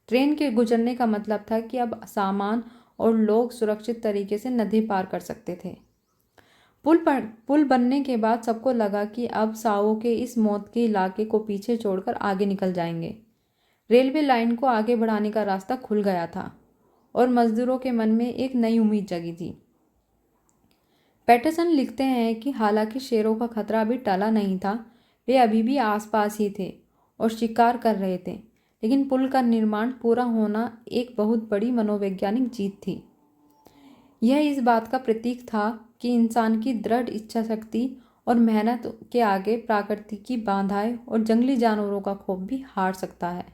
A: ट्रेन के गुजरने का मतलब था कि अब सामान और लोग सुरक्षित तरीके से नदी पार कर सकते थे। पुल बनने के बाद सबको लगा कि अब सावो के इस मौत के इलाके को पीछे छोड़कर आगे निकल जाएंगे। रेलवे लाइन को आगे बढ़ाने का रास्ता खुल गया था और मजदूरों के मन में एक नई उम्मीद जगी थी। पैटरसन लिखते हैं कि हालांकि शेरों का खतरा अभी टला नहीं था, वे अभी भी आसपास ही थे और शिकार कर रहे थे, लेकिन पुल का निर्माण पूरा होना एक बहुत बड़ी मनोवैज्ञानिक जीत थी। यह इस बात का प्रतीक था कि इंसान की दृढ़ इच्छा शक्ति और मेहनत के आगे प्रकृति की बाधाएं और जंगली जानवरों का खौफ भी हार सकता है।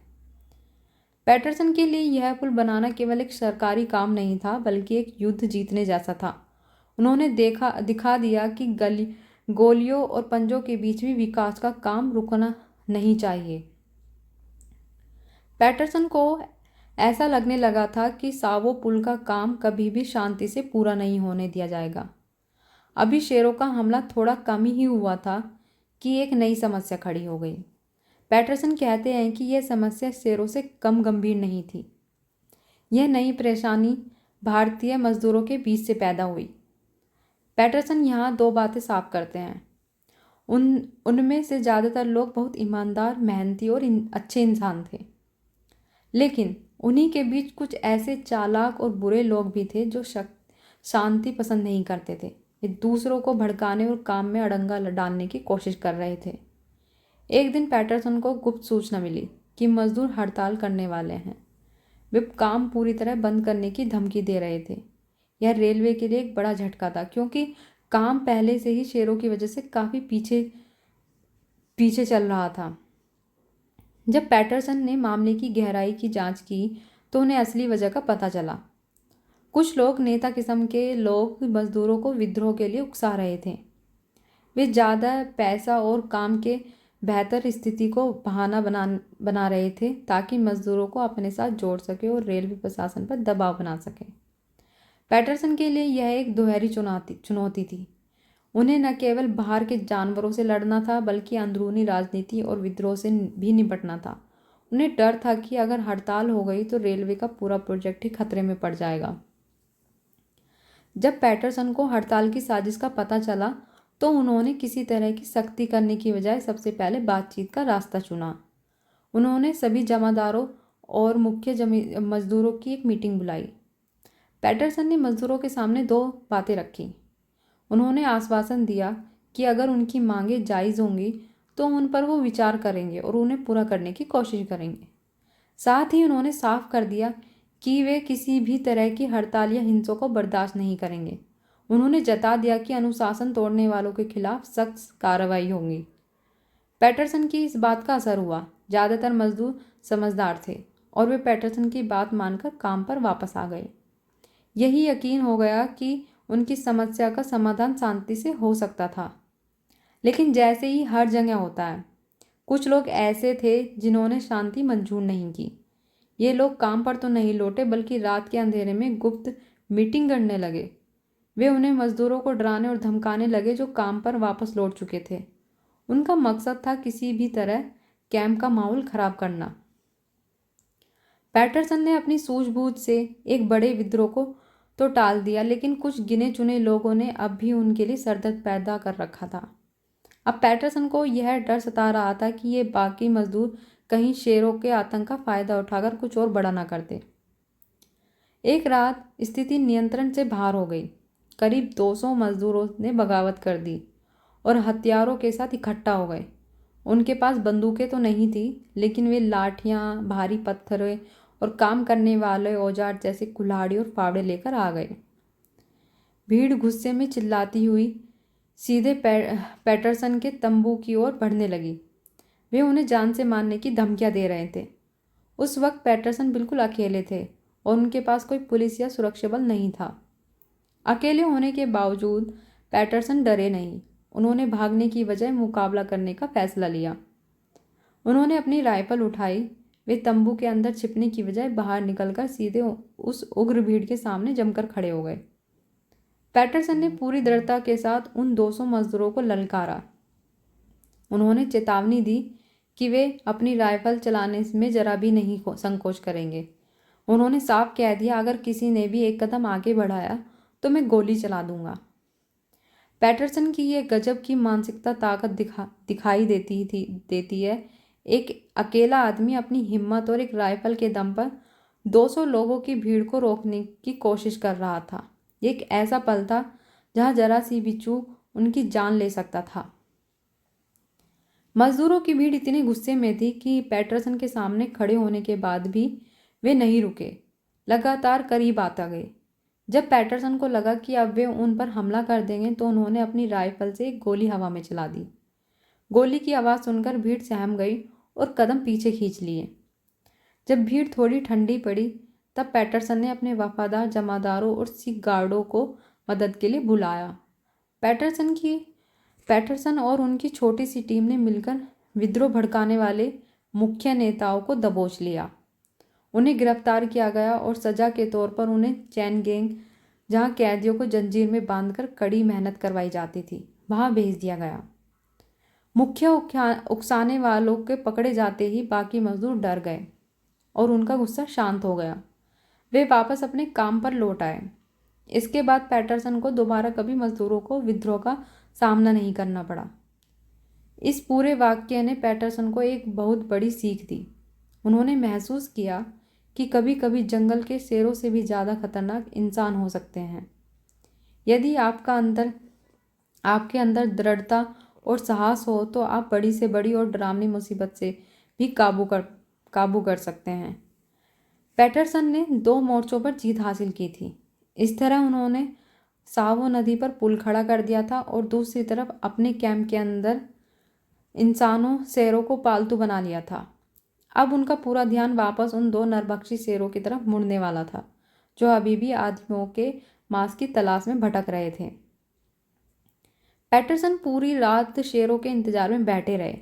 A: पैटरसन के लिए यह पुल बनाना केवल एक सरकारी काम नहीं था, बल्कि एक युद्ध जीतने जैसा था। उन्होंने दिखा दिया कि गोलियों और पंजों के बीच भी विकास का काम रुकना नहीं चाहिए। पैटरसन को ऐसा लगने लगा था कि सावो पुल का काम कभी भी शांति से पूरा नहीं होने दिया जाएगा। अभी शेरों का हमला थोड़ा कम ही हुआ था कि एक नई समस्या खड़ी हो गई। पैटरसन कहते हैं कि यह समस्या शेरों से कम गंभीर नहीं थी। यह नई परेशानी भारतीय मजदूरों के बीच से पैदा हुई। पैटरसन यहाँ दो बातें साफ करते हैं। उनमें से ज़्यादातर लोग बहुत ईमानदार, मेहनती और अच्छे इंसान थे, लेकिन उन्हीं के बीच कुछ ऐसे चालाक और बुरे लोग भी थे जो शांति पसंद नहीं करते थे। वे दूसरों को भड़काने और काम में अड़ंगा डालने की कोशिश कर रहे थे। एक दिन पैटरसन को गुप्त सूचना मिली कि मजदूर हड़ताल करने वाले हैं। वे काम पूरी तरह बंद करने की धमकी दे रहे थे। यह रेलवे के लिए एक बड़ा झटका था, क्योंकि काम पहले से ही शेरों की वजह से काफ़ी पीछे चल रहा था। जब पैटरसन ने मामले की गहराई की जांच की तो उन्हें असली वजह का पता चला। कुछ लोग नेता किस्म के लोग मजदूरों को विद्रोह के लिए उकसा रहे थे। वे ज़्यादा पैसा और काम के बेहतर स्थिति को बहाना बना रहे थे ताकि मजदूरों को अपने साथ जोड़ सके और रेलवे प्रशासन पर दबाव बना सके। पैटरसन के लिए यह एक दोहरी चुनौती थी। उन्हें न केवल बाहर के जानवरों से लड़ना था, बल्कि अंदरूनी राजनीति और विद्रोह से भी निपटना था। उन्हें डर था कि अगर हड़ताल हो गई तो रेलवे का पूरा प्रोजेक्ट ही खतरे में पड़ जाएगा। जब पैटरसन को हड़ताल की साजिश का पता चला तो उन्होंने किसी तरह की सख्ती करने की बजाय सबसे पहले बातचीत का रास्ता चुना। उन्होंने सभी जमादारों और मुख्य मजदूरों की एक मीटिंग बुलाई। पैटरसन ने मजदूरों के सामने दो बातें रखी। उन्होंने आश्वासन दिया कि अगर उनकी मांगें जायज़ होंगी तो उन पर वो विचार करेंगे और उन्हें पूरा करने की कोशिश करेंगे। साथ ही उन्होंने साफ कर दिया कि वे किसी भी तरह की हड़ताल या हिंसा को बर्दाश्त नहीं करेंगे। उन्होंने जता दिया कि अनुशासन तोड़ने वालों के खिलाफ सख्त कार्रवाई होगी। पैटरसन की इस बात का असर हुआ। ज़्यादातर मजदूर समझदार थे और वे पैटरसन की बात मानकर काम पर वापस आ गए। यही यकीन हो गया कि उनकी समस्या का समाधान शांति से हो सकता था। लेकिन जैसे ही हर जगह होता है, कुछ लोग ऐसे थे जिन्होंने शांति मंजूर नहीं की। ये लोग काम पर तो नहीं लौटे, बल्कि रात के अंधेरे में गुप्त मीटिंग करने लगे। वे उन्हें मजदूरों को डराने और धमकाने लगे जो काम पर वापस लौट चुके थे। उनका मकसद था किसी भी तरह कैंप का माहौल खराब करना। पैटरसन ने अपनी सूझबूझ से एक बड़े विद्रोह को तो टाल दिया, लेकिन कुछ गिने चुने लोगों ने अब भी उनके लिए सरदर्द पैदा कर रखा था। अब पैटरसन को यह डर सता रहा था कि ये बाकी मजदूर कहीं शेरों के आतंक का फायदा उठाकर कुछ और बड़ा ना करते। एक रात स्थिति नियंत्रण से बाहर हो गई। करीब 200 मजदूरों ने बगावत कर दी और हथियारों के साथ इकट्ठा हो गए। उनके पास बंदूकें तो नहीं थी, लेकिन वे लाठियाँ, भारी पत्थर और काम करने वाले औजार जैसे कुल्हाड़ी और फावड़े लेकर आ गए। भीड़ गुस्से में चिल्लाती हुई सीधे पैटरसन के तंबू की ओर बढ़ने लगी। वे उन्हें जान से मारने की धमकियां दे रहे थे। उस वक्त पैटरसन बिल्कुल अकेले थे और उनके पास कोई पुलिस या सुरक्षा बल नहीं था। अकेले होने के बावजूद पैटरसन डरे नहीं। उन्होंने भागने की बजाय मुकाबला करने का फैसला लिया। उन्होंने अपनी राइफल उठाई। वे तंबू के अंदर छिपने की बजाय बाहर निकलकर सीधे उस उग्र भीड़ के सामने जमकर खड़े हो गए। पैटरसन ने पूरी दृढ़ता के साथ उन 200 मजदूरों को ललकारा। उन्होंने चेतावनी दी कि वे अपनी राइफल चलाने में जरा भी नहीं संकोच करेंगे। उन्होंने साफ कह दिया, अगर किसी ने भी एक कदम आगे बढ़ाया तो मैं गोली चला दूंगा। पैटरसन की यह गजब की मानसिकता ताकत दिखाई देती है। एक अकेला आदमी अपनी हिम्मत और एक राइफल के दम पर 200 लोगों की भीड़ को रोकने की कोशिश कर रहा था। एक ऐसा पल था जहां जरा सी भी चूक उनकी जान ले सकता था। मजदूरों की भीड़ इतने गुस्से में थी कि पैटरसन के सामने खड़े होने के बाद भी वे नहीं रुके, लगातार करीब आता गए। जब पैटरसन को लगा कि अब वे उन पर हमला कर देंगे तो उन्होंने अपनी राइफल से एक गोली हवा में चला दी। गोली की आवाज़ सुनकर भीड़ सहम गई और कदम पीछे खींच लिए। जब भीड़ थोड़ी ठंडी पड़ी तब पैटरसन ने अपने वफादार जमादारों और सिख गार्डों को मदद के लिए बुलाया। पैटरसन और उनकी छोटी सी टीम ने मिलकर विद्रोह भड़काने वाले मुख्य नेताओं को दबोच लिया। उन्हें गिरफ्तार किया गया और सजा के तौर पर उन्हें चैन गैंग, जहां कैदियों को जंजीर में बांधकर कड़ी मेहनत करवाई जाती थी, वहां भेज दिया गया। मुख्य उकसाने वालों के पकड़े जाते ही बाकी मजदूर डर गए और उनका गुस्सा शांत हो गया। वे वापस अपने काम पर लौट आए। इसके बाद पैटरसन को दोबारा कभी मजदूरों को विद्रोह का सामना नहीं करना पड़ा। इस पूरे वाक्य ने पैटरसन को एक बहुत बड़ी सीख दी। उन्होंने महसूस किया कि कभी कभी जंगल के शेरों से भी ज़्यादा खतरनाक इंसान हो सकते हैं। यदि आपके अंदर दृढ़ता और साहस हो तो आप बड़ी से बड़ी और डरावनी मुसीबत से भी काबू कर सकते हैं। पैटरसन ने 2 मोर्चों पर जीत हासिल की थी। इस तरह उन्होंने सावो नदी पर पुल खड़ा कर दिया था और दूसरी तरफ अपने कैंप के अंदर इंसानों शेरों को पालतू बना लिया था। अब उनका पूरा ध्यान वापस उन 2 नरभक्षी शेरों की तरफ मुड़ने वाला था जो अभी भी आदमियों के मांस की तलाश में भटक रहे थे। पैटरसन पूरी रात शेरों के इंतजार में बैठे रहे,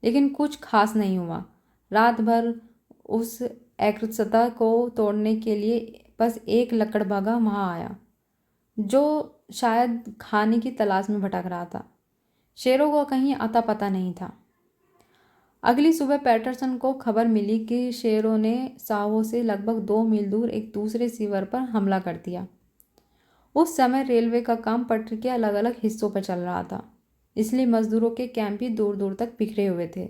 A: लेकिन कुछ खास नहीं हुआ। रात भर उस एकरसता को तोड़ने के लिए बस एक लकड़बग्घा वहां आया जो शायद खाने की तलाश में भटक रहा था। शेरों को कहीं अता पता नहीं था। अगली सुबह पैटरसन को खबर मिली कि शेरों ने सावो से लगभग 2 मील दूर एक दूसरे सीवर पर हमला कर दिया। उस समय रेलवे का काम पटरी के अलग अलग हिस्सों पर चल रहा था, इसलिए मजदूरों के कैंप भी दूर दूर तक बिखरे हुए थे।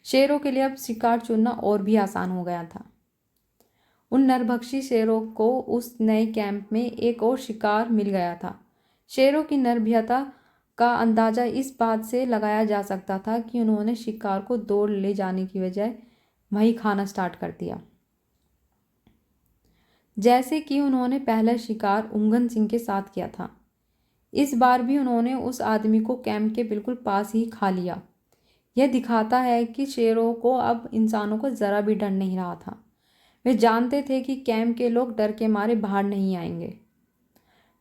A: शेरों के लिए अब शिकार चुनना और भी आसान हो गया था। उन नरभक्षी शेरों को उस नए कैंप में एक और शिकार मिल गया था। शेरों की निर्भयता का अंदाज़ा इस बात से लगाया जा सकता था कि उन्होंने शिकार को दौड़ ले जाने की बजाय वहीं खाना स्टार्ट कर दिया, जैसे कि उन्होंने पहला शिकार उंगन सिंह के साथ किया था। इस बार भी उन्होंने उस आदमी को कैंप के बिल्कुल पास ही खा लिया। यह दिखाता है कि शेरों को अब इंसानों को ज़रा भी डर नहीं रहा था। वे जानते थे कि कैंप के लोग डर के मारे बाहर नहीं आएंगे।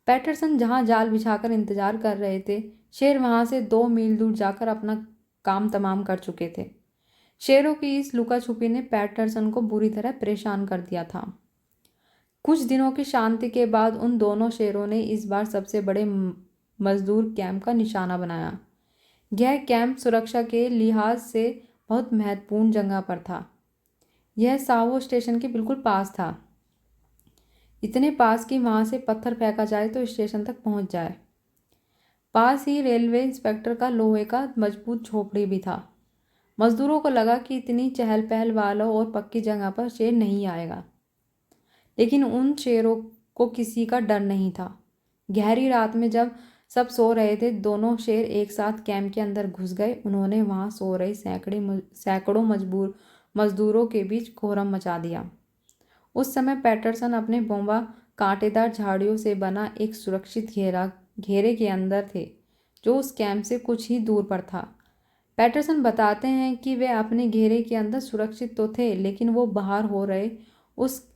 A: पैटरसन जहां जाल बिछाकर इंतजार कर रहे थे, शेर वहां से 2 मील दूर जाकर अपना काम तमाम कर चुके थे। शेरों की इस लुका छुपी ने पैटरसन को बुरी तरह परेशान कर दिया था। कुछ दिनों की शांति के बाद उन दोनों शेरों ने इस बार सबसे बड़े मजदूर कैंप का निशाना बनाया। यह कैंप सुरक्षा के लिहाज से बहुत महत्वपूर्ण जगह पर था। यह सावो स्टेशन के बिल्कुल पास था, इतने पास कि वहां से पत्थर फेंका जाए तो स्टेशन तक पहुंच जाए। पास ही रेलवे इंस्पेक्टर का लोहे का मजबूत झोपड़ी भी था। मजदूरों को लगा कि इतनी चहल पहल वालों और पक्की जगह पर शेर नहीं आएगा, लेकिन उन शेरों को किसी का डर नहीं था। गहरी रात में जब सब सो रहे थे, दोनों शेर एक साथ कैंप के अंदर घुस गए। उन्होंने वहां सो रहे सैकड़ों मजदूरों के बीच कोहराम मचा दिया। उस समय पैटरसन अपने बोंबा कांटेदार झाड़ियों से बना एक सुरक्षित घेरे के अंदर थे जो उस कैंप से कुछ ही दूर पर था। पैटरसन बताते हैं कि वे अपने घेरे के अंदर सुरक्षित तो थे, लेकिन वो बाहर हो रहे उस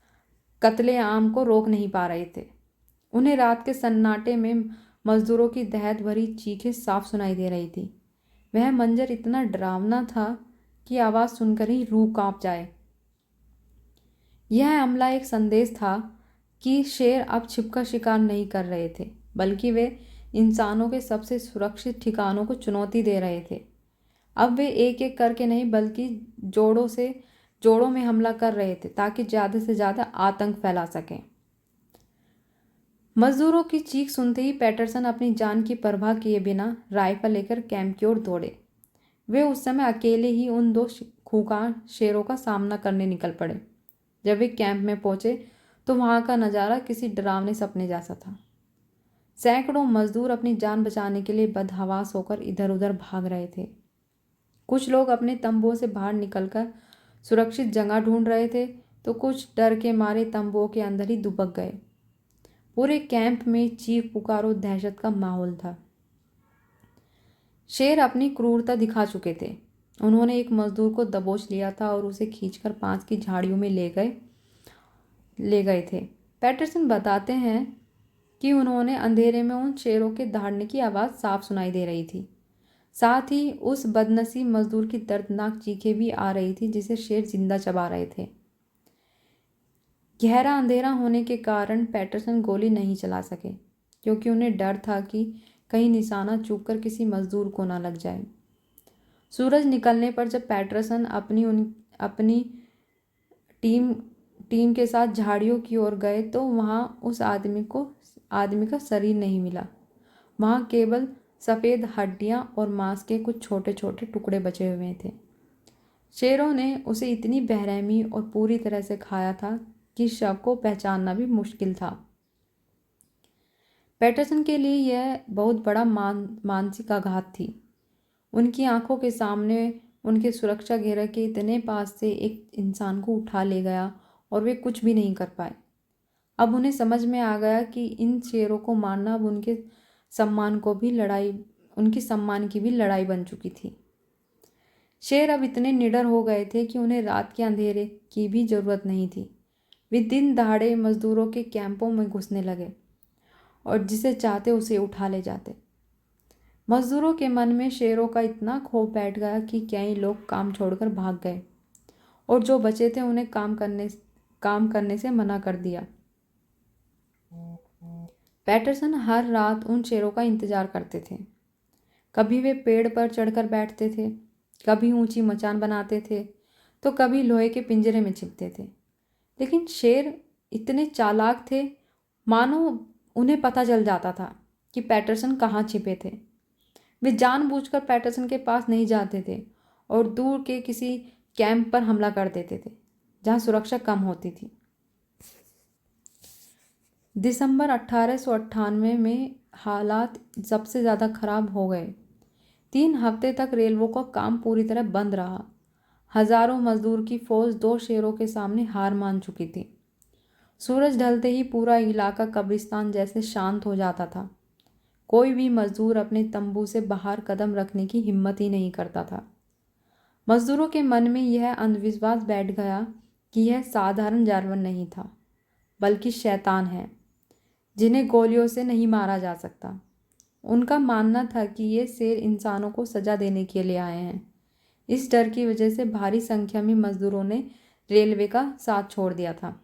A: कत्लेआम को रोक नहीं पा रहे थे। उन्हें रात के सन्नाटे में मजदूरों की दहशत भरी चीखें साफ सुनाई दे रही थी। वह मंजर इतना डरावना था कि आवाज़ सुनकर ही रूह कांप जाए। यह हमला एक संदेश था कि शेर अब छिपकर शिकार नहीं कर रहे थे, बल्कि वे इंसानों के सबसे सुरक्षित ठिकानों को चुनौती दे रहे थे। अब वे एक एक करके नहीं बल्कि जोड़ों में हमला कर रहे थे ताकि ज़्यादा से ज़्यादा आतंक फैला सकें। मजदूरों की चीख सुनते ही पैटरसन अपनी जान की परवाह किए बिना राइफल लेकर कैंप की ओर दौड़े। वे उस समय अकेले ही उन दो खूंखार शेरों का सामना करने निकल पड़े। जब वे कैंप में पहुंचे तो वहां का नज़ारा किसी डरावने सपने जैसा था। सैकड़ों मजदूर अपनी जान बचाने के लिए बदहवास होकर इधर उधर भाग रहे थे। कुछ लोग अपने तंबुओं से बाहर निकलकर सुरक्षित जगह ढूंढ रहे थे तो कुछ डर के मारे तंबुओं के अंदर ही दुबक गए। पूरे कैंप में चीख पुकार और दहशत का माहौल था। शेर अपनी क्रूरता दिखा चुके थे। उन्होंने एक मजदूर को दबोच लिया था और उसे खींचकर पास की झाड़ियों में ले गए थे। पैटरसन बताते हैं कि उन्होंने अंधेरे में उन शेरों के दहाड़ने की आवाज़ साफ सुनाई दे रही थी। साथ ही उस बदनसीब मजदूर की दर्दनाक चीखें भी आ रही थी जिसे शेर जिंदा चबा रहे थे। गहरा अंधेरा होने के कारण पैटरसन गोली नहीं चला सके क्योंकि उन्हें डर था कि कहीं निशाना चूककर किसी मजदूर को ना लग जाए। सूरज निकलने पर जब पैटरसन अपनी टीम के साथ झाड़ियों की ओर गए तो वहां उस आदमी का शरीर नहीं मिला। वहां केवल सफ़ेद हड्डियां और मांस के कुछ छोटे छोटे टुकड़े बचे हुए थे। शेरों ने उसे इतनी बेरहमी और पूरी तरह से खाया था कि शव को पहचानना भी मुश्किल था। पैटरसन के लिए यह बहुत बड़ा मानसिक आघात थी। उनकी आंखों के सामने उनके सुरक्षा घेरे के इतने पास से एक इंसान को उठा ले गया और वे कुछ भी नहीं कर पाए। अब उन्हें समझ में आ गया कि इन शेरों को मारना अब उनके सम्मान की भी लड़ाई बन चुकी थी। शेर अब इतने निडर हो गए थे कि उन्हें रात के अंधेरे की भी जरूरत नहीं थी। वे दिन दहाड़े मजदूरों के कैंपों में घुसने लगे और जिसे चाहते उसे उठा ले जाते। मजदूरों के मन में शेरों का इतना खौफ बैठ गया कि कई लोग काम छोड़कर भाग गए और जो बचे थे उन्हें काम करने से मना कर दिया। पैटरसन हर रात उन शेरों का इंतजार करते थे। कभी वे पेड़ पर चढ़कर बैठते थे, कभी ऊंची मचान बनाते थे तो कभी लोहे के पिंजरे में छिपते थे। लेकिन शेर इतने चालाक थे मानो उन्हें पता चल जाता था कि पैटरसन कहाँ छिपे थे। वे जानबूझकर पैटरसन के पास नहीं जाते थे और दूर के किसी कैंप पर हमला कर देते थे जहाँ सुरक्षा कम होती थी। दिसंबर 1898 में हालात सबसे ज़्यादा खराब हो गए। 3 हफ्ते तक रेलवे का काम पूरी तरह बंद रहा। हजारों मजदूर की फौज 2 शेरों के सामने हार मान चुकी थी। सूरज ढलते ही पूरा इलाका कब्रिस्तान जैसे शांत हो जाता था। कोई भी मजदूर अपने तंबू से बाहर कदम रखने की हिम्मत ही नहीं करता था। मजदूरों के मन में यह अंधविश्वास बैठ गया कि यह साधारण जानवर नहीं था बल्कि शैतान है जिन्हें गोलियों से नहीं मारा जा सकता। उनका मानना था कि ये शेर इंसानों को सजा देने के लिए आए हैं। इस डर की वजह से भारी संख्या में मजदूरों ने रेलवे का साथ छोड़ दिया था।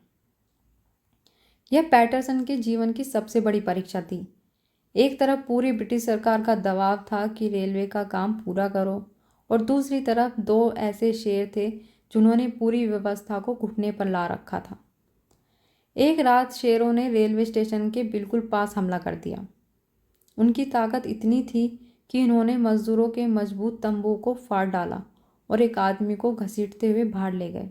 A: यह पैटरसन के जीवन की सबसे बड़ी परीक्षा थी। एक तरफ पूरी ब्रिटिश सरकार का दबाव था कि रेलवे का काम पूरा करो और दूसरी तरफ 2 ऐसे शेर थे जिन्होंने पूरी व्यवस्था को घुटने पर ला रखा था। एक रात शेरों ने रेलवे स्टेशन के बिल्कुल पास हमला कर दिया। उनकी ताकत इतनी थी कि उन्होंने मजदूरों के मजबूत तंबू को फाड़ डाला और एक आदमी को घसीटते हुए बाहर ले गए।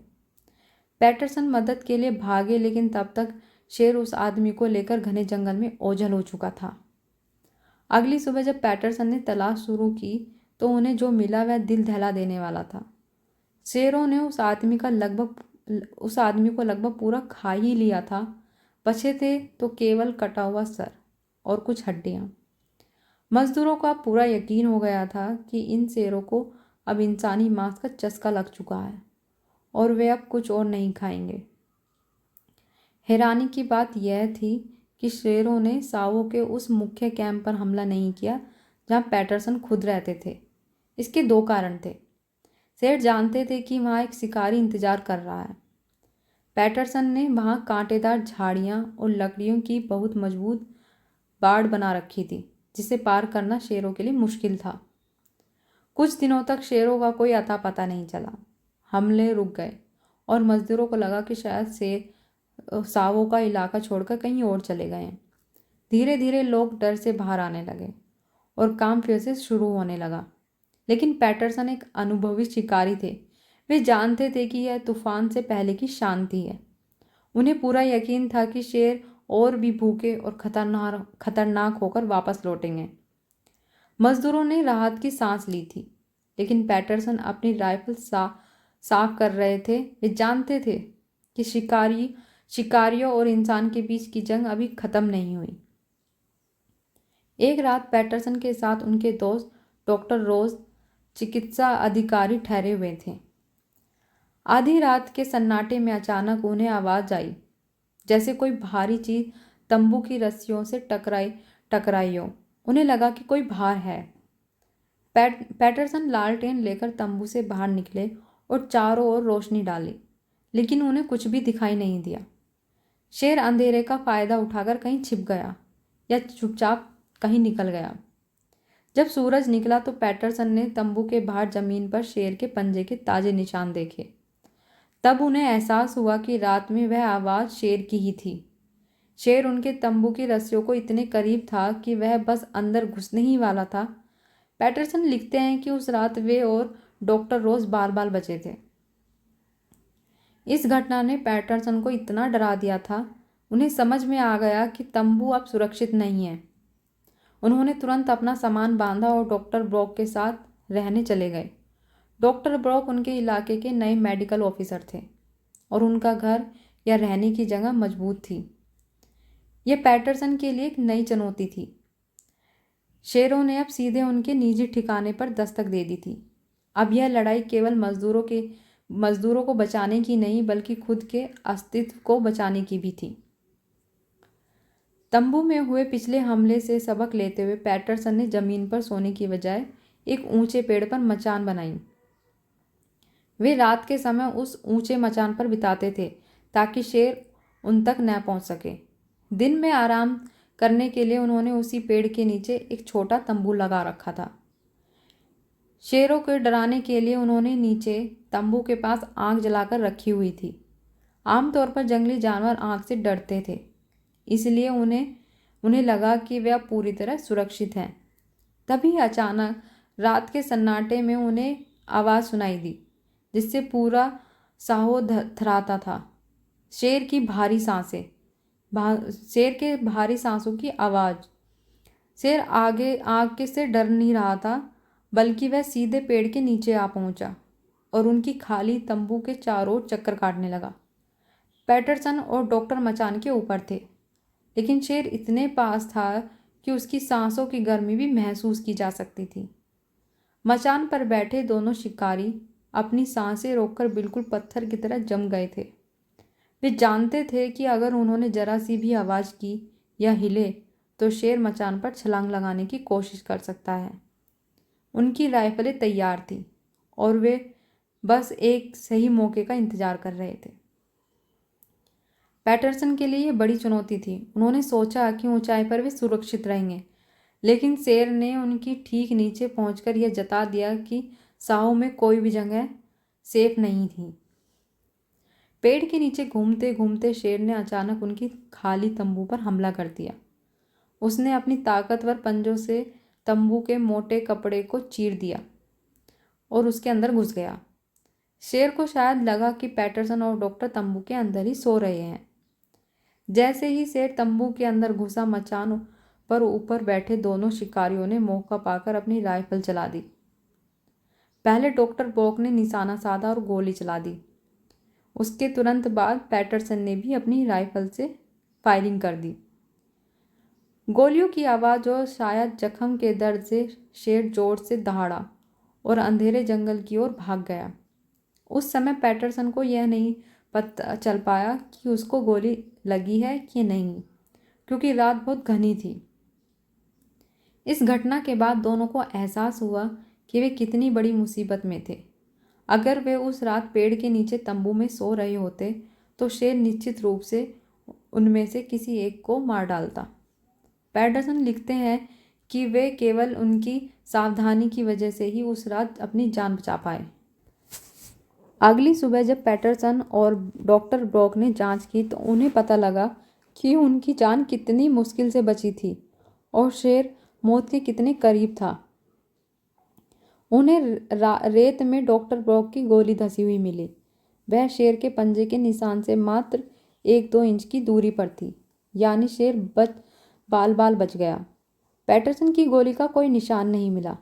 A: पैटरसन मदद के लिए भागे लेकिन तब तक शेर उस आदमी को लेकर घने जंगल में ओझल हो चुका था। अगली सुबह जब पैटरसन ने तलाश शुरू की तो उन्हें जो मिला वह दिल दहला देने वाला था। शेरों ने उस आदमी को लगभग पूरा खा ही लिया था। बचे थे तो केवल कटा हुआ सर और कुछ हड्डियां। मजदूरों को अब पूरा यकीन हो गया था कि इन शेरों को अब इंसानी मांस का चस्का लग चुका है और वे अब कुछ और नहीं खाएंगे। हैरानी की बात यह थी कि शेरों ने सावो के उस मुख्य कैंप पर हमला नहीं किया जहां पैटरसन खुद रहते थे। इसके 2 कारण थे। शेर जानते थे कि वहाँ एक शिकारी इंतजार कर रहा है। पैटरसन ने वहाँ कांटेदार झाड़ियाँ और लकड़ियों की बहुत मजबूत बाड़ बना रखी थी जिसे पार करना शेरों के लिए मुश्किल था। कुछ दिनों तक शेरों का कोई अता पता नहीं चला। हमले रुक गए और मजदूरों को लगा कि शायद शेर सावों का इलाका छोड़कर कहीं और चले गए हैं। धीरे धीरे लोग डर से बाहर आने लगे और काम फिर से शुरू होने लगा। लेकिन पैटरसन एक अनुभवी शिकारी थे। वे जानते थे कि यह तूफान से पहले की शांति है। उन्हें पूरा यकीन था कि शेर और भी भूखे और खतरनाक होकर वापस लौटेंगे। मजदूरों ने राहत की सांस ली थी, लेकिन पैटरसन अपनी राइफल साफ कर रहे थे। वे जानते थे कि शिकारियों और इंसान के बीच की जंग अभी खत्म नहीं हुई। एक रात पैटरसन के साथ उनके दोस्त डॉक्टर रोज चिकित्सा अधिकारी ठहरे हुए थे। आधी रात के सन्नाटे में अचानक उन्हें आवाज आई, जैसे कोई भारी चीज तंबू की रस्सियों से टकराई हो। उन्हें लगा कि कोई बाहर है। पैटरसन लालटेन लेकर तंबू से बाहर निकले और चारों ओर रोशनी डाली, लेकिन उन्हें कुछ भी दिखाई नहीं दिया। शेर अंधेरे का फायदा उठाकर कहीं छिप गया या चुपचाप कहीं निकल गया। जब सूरज निकला तो पैटरसन ने तंबू के बाहर जमीन पर शेर के पंजे के ताजे निशान देखे। तब उन्हें एहसास हुआ कि रात में वह आवाज़ शेर की ही थी। शेर उनके तंबू की रस्सियों को इतने करीब था कि वह बस अंदर घुसने ही वाला था। पैटरसन लिखते हैं कि उस रात वे और डॉक्टर रोज बार बार बचे थे। इस घटना ने पैटरसन को इतना डरा दिया था, उन्हें समझ में आ गया कि तंबू अब सुरक्षित नहीं है। उन्होंने तुरंत अपना सामान बांधा और डॉक्टर ब्रॉक के साथ रहने चले गए। डॉक्टर ब्रॉक उनके इलाके के नए मेडिकल ऑफिसर थे और उनका घर या रहने की जगह मजबूत थी। यह पैटरसन के लिए एक नई चुनौती थी। शेरों ने अब सीधे उनके निजी ठिकाने पर दस्तक दे दी थी। अब यह लड़ाई केवल मजदूरों को बचाने की नहीं, बल्कि खुद के अस्तित्व को बचाने की भी थी। तंबू में हुए पिछले हमले से सबक लेते हुए पैटरसन ने जमीन पर सोने की बजाय एक ऊंचे पेड़ पर मचान बनाई। वे रात के समय उस ऊंचे मचान पर बिताते थे ताकि शेर उन तक न पहुंच सके। दिन में आराम करने के लिए उन्होंने उसी पेड़ के नीचे एक छोटा तंबू लगा रखा था। शेरों को डराने के लिए उन्होंने नीचे तंबू के पास आग जलाकर रखी हुई थी। आमतौर पर जंगली जानवर आग से डरते थे, इसलिए उन्हें लगा कि वे अब पूरी तरह सुरक्षित हैं। तभी अचानक रात के सन्नाटे में उन्हें आवाज़ सुनाई दी, जिससे पूरा साहो थराता था। शेर के भारी सांसों की आवाज़। शेर आग के से डर नहीं रहा था, बल्कि वह सीधे पेड़ के नीचे आ पहुंचा और उनकी खाली तंबू के चारों ओर चक्कर काटने लगा। पैटरसन और डॉक्टर मचान के ऊपर थे, लेकिन शेर इतने पास था कि उसकी सांसों की गर्मी भी महसूस की जा सकती थी। मचान पर बैठे दोनों शिकारी अपनी सांसें रोककर बिल्कुल पत्थर की तरह जम गए थे। वे जानते थे कि अगर उन्होंने जरा सी भी आवाज़ की या हिले तो शेर मचान पर छलांग लगाने की कोशिश कर सकता है। उनकी राइफलें तैयार थीं और वे बस एक सही मौके का इंतजार कर रहे थे। पैटरसन के लिए यह बड़ी चुनौती थी। उन्होंने सोचा कि ऊंचाई पर वे सुरक्षित रहेंगे, लेकिन शेर ने उनकी ठीक नीचे पहुंचकर यह जता दिया कि साहो में कोई भी जगह सेफ नहीं थी। पेड़ के नीचे घूमते घूमते शेर ने अचानक उनकी खाली तंबू पर हमला कर दिया। उसने अपनी ताकतवर पंजों से तंबू के मोटे कपड़े को चीर दिया और उसके अंदर घुस गया। शेर को शायद लगा कि पैटरसन और डॉक्टर तंबू के अंदर ही सो रहे हैं। जैसे ही शेर तंबू के अंदर घुसा, मचान पर ऊपर बैठे दोनों शिकारियों ने मौका पाकर अपनी राइफल चला दी। पहले डॉक्टर ब्रॉक ने निशाना साधा और गोली चला दी। उसके तुरंत बाद पैटरसन ने भी अपनी राइफल से फायरिंग कर दी। गोलियों की आवाज़ और शायद जख्म के दर्द से शेर जोर से दहाड़ा और अंधेरे जंगल की ओर भाग गया। उस समय पैटरसन को यह नहीं पता चल पाया कि उसको गोली लगी है कि नहीं, क्योंकि रात बहुत घनी थी। इस घटना के बाद दोनों को एहसास हुआ कि वे कितनी बड़ी मुसीबत में थे। अगर वे उस रात पेड़ के नीचे तंबू में सो रहे होते तो शेर निश्चित रूप से उनमें से किसी एक को मार डालता। पैटरसन लिखते हैं कि वे केवल उनकी सावधानी की वजह से ही उस रात अपनी जान बचा पाए। अगली सुबह जब पैटरसन और डॉक्टर ब्रॉक ने जांच की तो उन्हें पता लगा कि उनकी जान कितनी मुश्किल से बची थी और शेर मौत के कितने करीब था। उन्हें रेत में डॉक्टर ब्रॉक की गोली धंसी हुई मिली। वह शेर के पंजे के निशान से मात्र 1-2 इंच की दूरी पर थी, यानी शेर बाल बच गया। पैटरसन की गोली का कोई निशान नहीं मिला,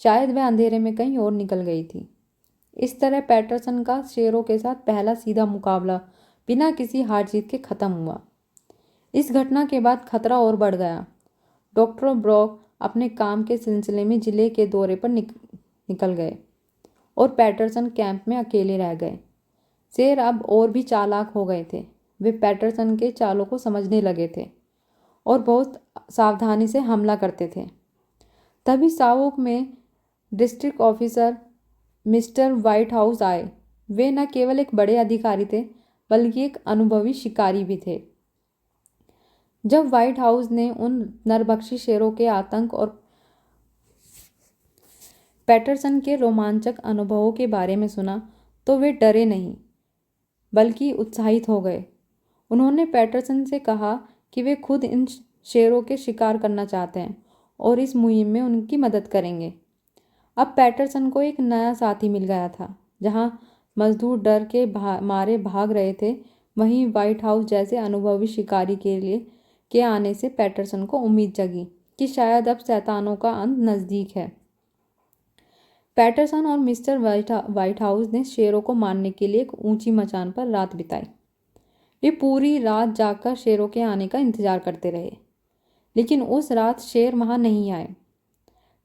A: शायद वह अंधेरे में कहीं और निकल गई थी। इस तरह पैटरसन का शेरों के साथ पहला सीधा मुकाबला बिना किसी हार जीत के खत्म हुआ। इस घटना के बाद खतरा और बढ़ गया। डॉक्टर ब्रॉक अपने काम के सिलसिले में जिले के दौरे पर निकल गए और पैटरसन कैंप में अकेले रह गए। शेर अब और भी चालाक हो गए थे। वे पैटरसन के चालों को समझने लगे थे और बहुत सावधानी से हमला करते थे। तभी सावोक में district officer mister white house आए। वे न केवल एक बड़े अधिकारी थे बल्कि एक अनुभवी शिकारी भी थे। जब व्हाइट हाउस ने उन नरभक्षी शेरों के आतंक और पैटरसन के रोमांचक अनुभवों के बारे में सुना तो वे डरे नहीं बल्कि उत्साहित हो गए। उन्होंने पैटरसन से कहा कि वे खुद इन शेरों के शिकार करना चाहते हैं और इस मुहिम में उनकी मदद करेंगे। अब पैटरसन को एक नया साथी मिल गया था। जहां मजदूर डर के मारे भाग रहे थे, वहीं व्हाइट हाउस जैसे अनुभवी शिकारी के आने से पैटरसन को उम्मीद जगी कि शायद अब शैतानों का अंत नज़दीक है। पैटरसन और मिस्टर व्हाइट हाउस ने शेरों को मारने के लिए एक ऊंची मचान पर रात बिताई। वे पूरी रात जागकर शेरों के आने का इंतजार करते रहे, लेकिन उस रात शेर वहां नहीं आए।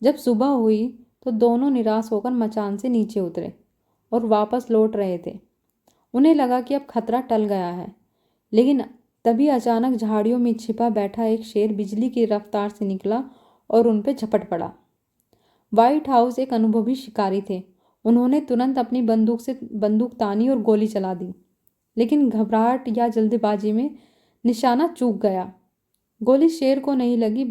A: जब सुबह हुई तो दोनों निराश होकर मचान से नीचे उतरे और वापस लौट रहे थे। उन्हें लगा कि अब खतरा टल गया है, लेकिन तभी अचानक झाड़ियों में छिपा बैठा एक शेर बिजली की रफ्तार से निकला और उन पर झपट पड़ा। व्हाइट हाउस एक अनुभवी शिकारी थे। उन्होंने तुरंत अपनी बंदूक तानी और गोली चला दी, लेकिन घबराहट या जल्दबाजी में निशाना चूक गया। गोली शेर को नहीं लगी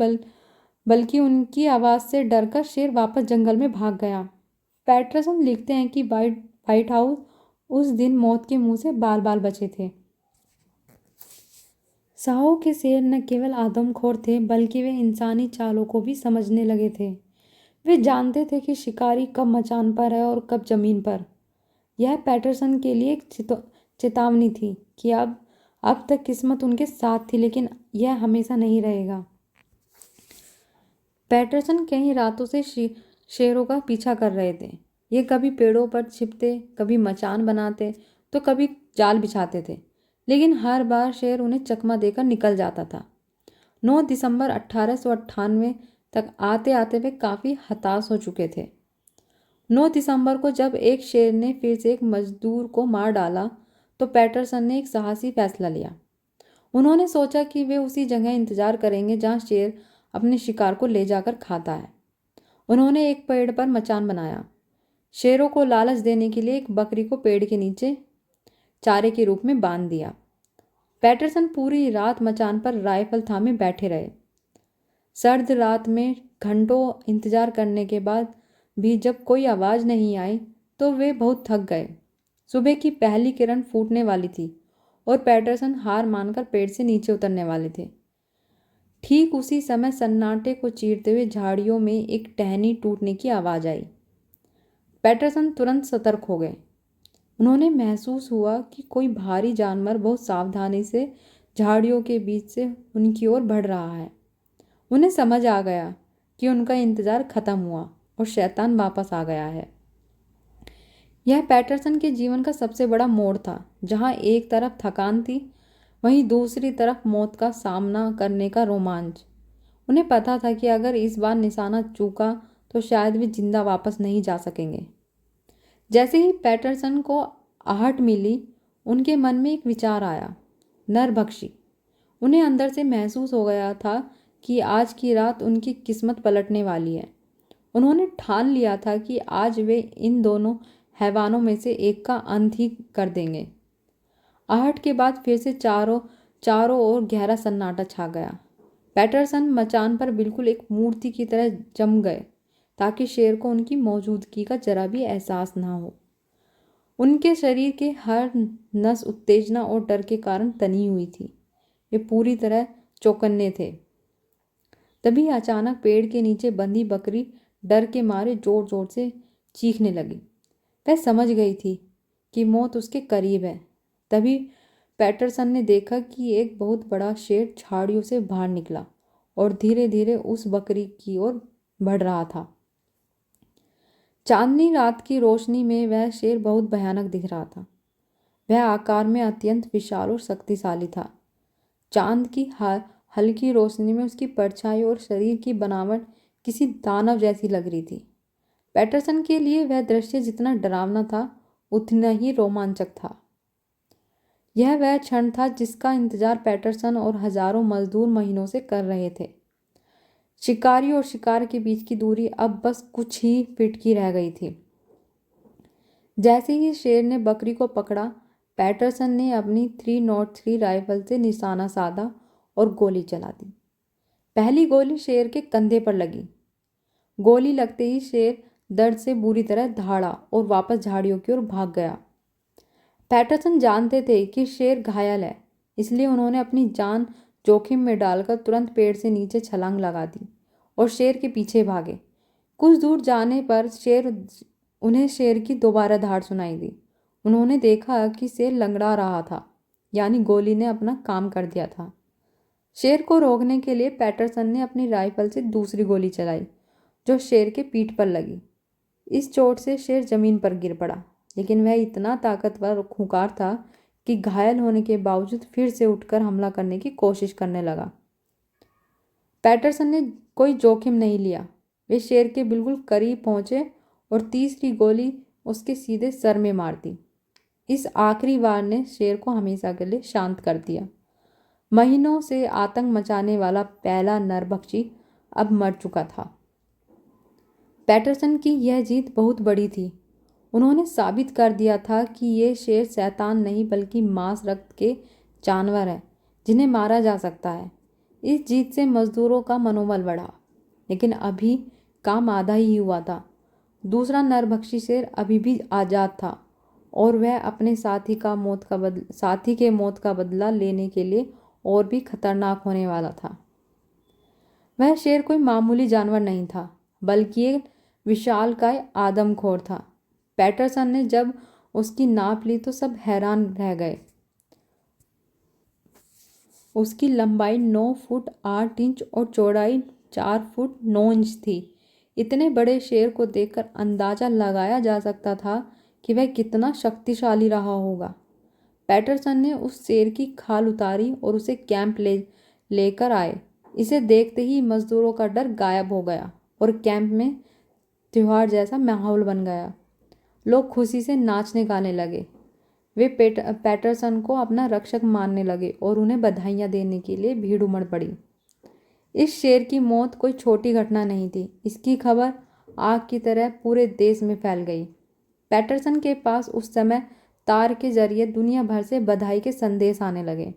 A: बल्कि उनकी आवाज़ से डरकर शेर वापस जंगल में भाग गया। पैटरसन लिखते हैं कि व्हाइट हाउस उस दिन मौत के मुंह से बाल बचे थे। साहो के शेर न केवल आदमखोर थे बल्कि वे इंसानी चालों को भी समझने लगे थे। वे जानते थे कि शिकारी कब मचान पर है और कब जमीन पर। यह पैटरसन के लिए एक चेतावनी थी कि अब तक किस्मत उनके साथ थी, लेकिन यह हमेशा नहीं रहेगा। पैटरसन कई रातों से शेरों का पीछा कर रहे थे। ये कभी पेड़ों पर छिपते, कभी मचान बनाते तो कभी जाल बिछाते थे, लेकिन हर बार शेर उन्हें चकमा देकर निकल जाता था। 9 दिसंबर 1898 तक आते आते वे काफ़ी हताश हो चुके थे। 9 दिसंबर को जब एक शेर ने फिर से एक मजदूर को मार डाला तो पैटरसन ने एक साहसी फैसला लिया। उन्होंने सोचा कि वे उसी जगह इंतजार करेंगे जहां शेर अपने शिकार को ले जाकर खाता है। उन्होंने एक पेड़ पर मचान बनाया। शेरों को लालच देने के लिए एक बकरी को पेड़ के नीचे चारे के रूप में बांध दिया। पैटरसन पूरी रात मचान पर राइफल थामे बैठे रहे। सर्द रात में घंटों इंतजार करने के बाद भी जब कोई आवाज़ नहीं आई तो वे बहुत थक गए। सुबह की पहली किरण फूटने वाली थी और पैटरसन हार मानकर पेड़ से नीचे उतरने वाले थे। ठीक उसी समय सन्नाटे को चीरते हुए झाड़ियों में एक टहनी टूटने की आवाज़ आई। पैटरसन तुरंत सतर्क हो गए। उन्होंने महसूस हुआ कि कोई भारी जानवर बहुत सावधानी से झाड़ियों के बीच से उनकी ओर बढ़ रहा है। उन्हें समझ आ गया कि उनका इंतज़ार खत्म हुआ और शैतान वापस आ गया है। यह पैटरसन के जीवन का सबसे बड़ा मोड़ था, जहां एक तरफ थकान थी, वहीं दूसरी तरफ मौत का सामना करने का रोमांच। उन्हें पता था कि अगर इस बार निशाना चूका तो शायद वे जिंदा वापस नहीं जा सकेंगे। जैसे ही पैटरसन को आहट मिली, उनके मन में एक विचार आया, नरभक्षी। उन्हें अंदर से महसूस हो गया था कि आज की रात उनकी किस्मत पलटने वाली है। उन्होंने ठान लिया था कि आज वे इन दोनों हैवानों में से एक का अंत ही कर देंगे। आहट के बाद फिर से चारों ओर गहरा सन्नाटा छा गया। पैटरसन मचान पर बिल्कुल एक मूर्ति की तरह जम गए ताकि शेर को उनकी मौजूदगी का जरा भी एहसास ना हो। उनके शरीर के हर नस उत्तेजना और डर के कारण तनी हुई थी। वे पूरी तरह चौकन्ने थे। तभी अचानक पेड़ के नीचे बंधी बकरी डर के मारे जोर जोर से चीखने लगी। वह समझ गई थी कि मौत उसके करीब है। तभी पैटरसन ने देखा कि एक बहुत बड़ा शेर झाड़ियों से बाहर निकला और धीरे धीरे उस बकरी की ओर बढ़ रहा था। चांदनी रात की रोशनी में वह शेर बहुत भयानक दिख रहा था। वह आकार में अत्यंत विशाल और शक्तिशाली था। चांद की हल्की रोशनी में उसकी परछाई और शरीर की बनावट किसी दानव जैसी लग रही थी। पैटरसन के लिए वह दृश्य जितना डरावना था उतना ही रोमांचक था। यह वह क्षण था जिसका इंतजार पैटरसन और हजारों मजदूर महीनों से कर रहे थे। शिकारी और शिकार के बीच की दूरी अब बस कुछ ही फीट की रह गई थी। जैसे ही शेर ने बकरी को पकड़ा, पैटरसन ने अपनी 303 राइफल से निशाना साधा और गोली चला दी। पहली गोली शेर के कंधे पर लगी। गोली लगते ही शेर दर्द से बुरी तरह दहाड़ा और वापस झाड़ियों की ओर भाग गया। पैटरसन जानते थे कि शेर घायल है, इसलिए उन्होंने अपनी जान जोखिम में डालकर तुरंत पेड़ से नीचे छलांग लगा दी और शेर के पीछे भागे। कुछ दूर जाने पर उन्हें शेर की दोबारा दहाड़ सुनाई दी। उन्होंने देखा कि शेर लंगड़ा रहा था, यानी गोली ने अपना काम कर दिया था। शेर को रोकने के लिए पैटरसन ने अपनी राइफल से दूसरी गोली चलाई, जो शेर के पीठ पर लगी। इस चोट से शेर जमीन पर गिर पड़ा, लेकिन वह इतना ताकतवर और खूंखार था कि घायल होने के बावजूद फिर से उठकर हमला करने की कोशिश करने लगा। पैटरसन ने कोई जोखिम नहीं लिया। वे शेर के बिल्कुल करीब पहुंचे और तीसरी गोली उसके सीधे सर में मार दी। इस आखिरी वार ने शेर को हमेशा के लिए शांत कर दिया। महीनों से आतंक मचाने वाला पहला नरभक्षी अब मर चुका था। पैटरसन की यह जीत बहुत बड़ी थी। उन्होंने साबित कर दिया था कि ये शेर शैतान नहीं बल्कि मांस रक्त के जानवर हैं जिन्हें मारा जा सकता है। इस जीत से मजदूरों का मनोबल बढ़ा, लेकिन अभी काम आधा ही हुआ था। दूसरा नरभक्षी शेर अभी भी आज़ाद था और वह अपने साथी के मौत का बदला लेने के लिए और भी खतरनाक होने वाला था। वह शेर कोई मामूली जानवर नहीं था, बल्कि एक विशालकाय आदमखोर था। पैटरसन ने जब उसकी नाप ली तो सब हैरान रह गए। उसकी लंबाई 9 फुट 8 इंच और चौड़ाई 4 फुट 9 इंच थी। इतने बड़े शेर को देखकर अंदाजा लगाया जा सकता था कि वह कितना शक्तिशाली रहा होगा। पैटरसन ने उस शेर की खाल उतारी और उसे कैंप लेकर आए। इसे देखते ही मजदूरों का डर गायब हो गया और कैंप में त्योहार जैसा माहौल बन गया। लोग खुशी से नाचने गाने लगे। वे पैटरसन को अपना रक्षक मानने लगे और उन्हें बधाइयाँ देने के लिए भीड़ उमड़ पड़ी। इस शेर की मौत कोई छोटी घटना नहीं थी। इसकी खबर आग की तरह पूरे देश में फैल गई। पैटरसन के पास उस समय तार के जरिए दुनिया भर से बधाई के संदेश आने लगे।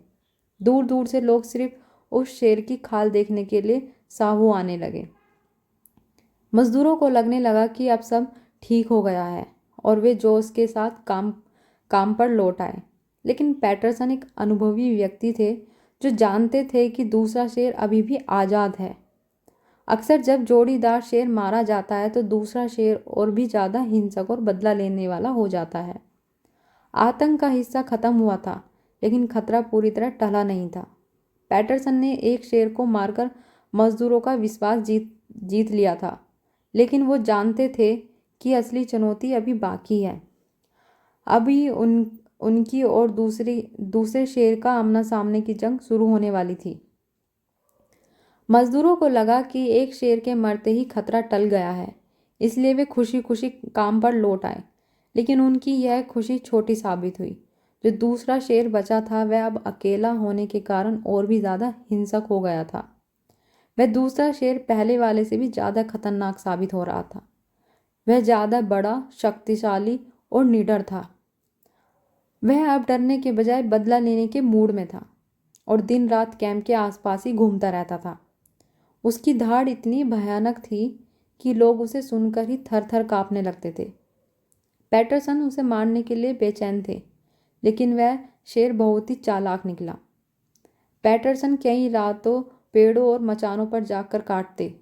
A: दूर दूर से लोग सिर्फ उस शेर की खाल देखने के लिए साहू आने लगे। मजदूरों को लगने लगा कि अब सब ठीक हो गया है और वे जोश के साथ काम पर लौट आए। लेकिन पैटरसन एक अनुभवी व्यक्ति थे जो जानते थे कि दूसरा शेर अभी भी आज़ाद है। अक्सर जब जोड़ीदार शेर मारा जाता है तो दूसरा शेर और भी ज़्यादा हिंसक और बदला लेने वाला हो जाता है। आतंक का हिस्सा खत्म हुआ था, लेकिन खतरा पूरी तरह टला नहीं था। पैटरसन ने एक शेर को मारकर मजदूरों का विश्वास जीत लिया था, लेकिन वो जानते थे कि असली चुनौती अभी बाकी है। अभी उनकी और दूसरे शेर का आमना सामने की जंग शुरू होने वाली थी। मजदूरों को लगा कि एक शेर के मरते ही खतरा टल गया है, इसलिए वे खुशी खुशी काम पर लौट आए। लेकिन उनकी यह खुशी छोटी साबित हुई। जो दूसरा शेर बचा था वह अब अकेला होने के कारण और भी ज़्यादा हिंसक हो गया था। वह दूसरा शेर पहले वाले से भी ज़्यादा खतरनाक साबित हो रहा था। वह ज़्यादा बड़ा, शक्तिशाली और निडर था। वह अब डरने के बजाय बदला लेने के मूड में था और दिन रात कैंप के आसपास ही घूमता रहता था। उसकी धाड़ इतनी भयानक थी कि लोग उसे सुनकर ही थर थर काँपने लगते थे। पैटरसन उसे मारने के लिए बेचैन थे, लेकिन वह शेर बहुत ही चालाक निकला। पैटरसन कई रातों पेड़ों और मचानों पर जाकर काटते,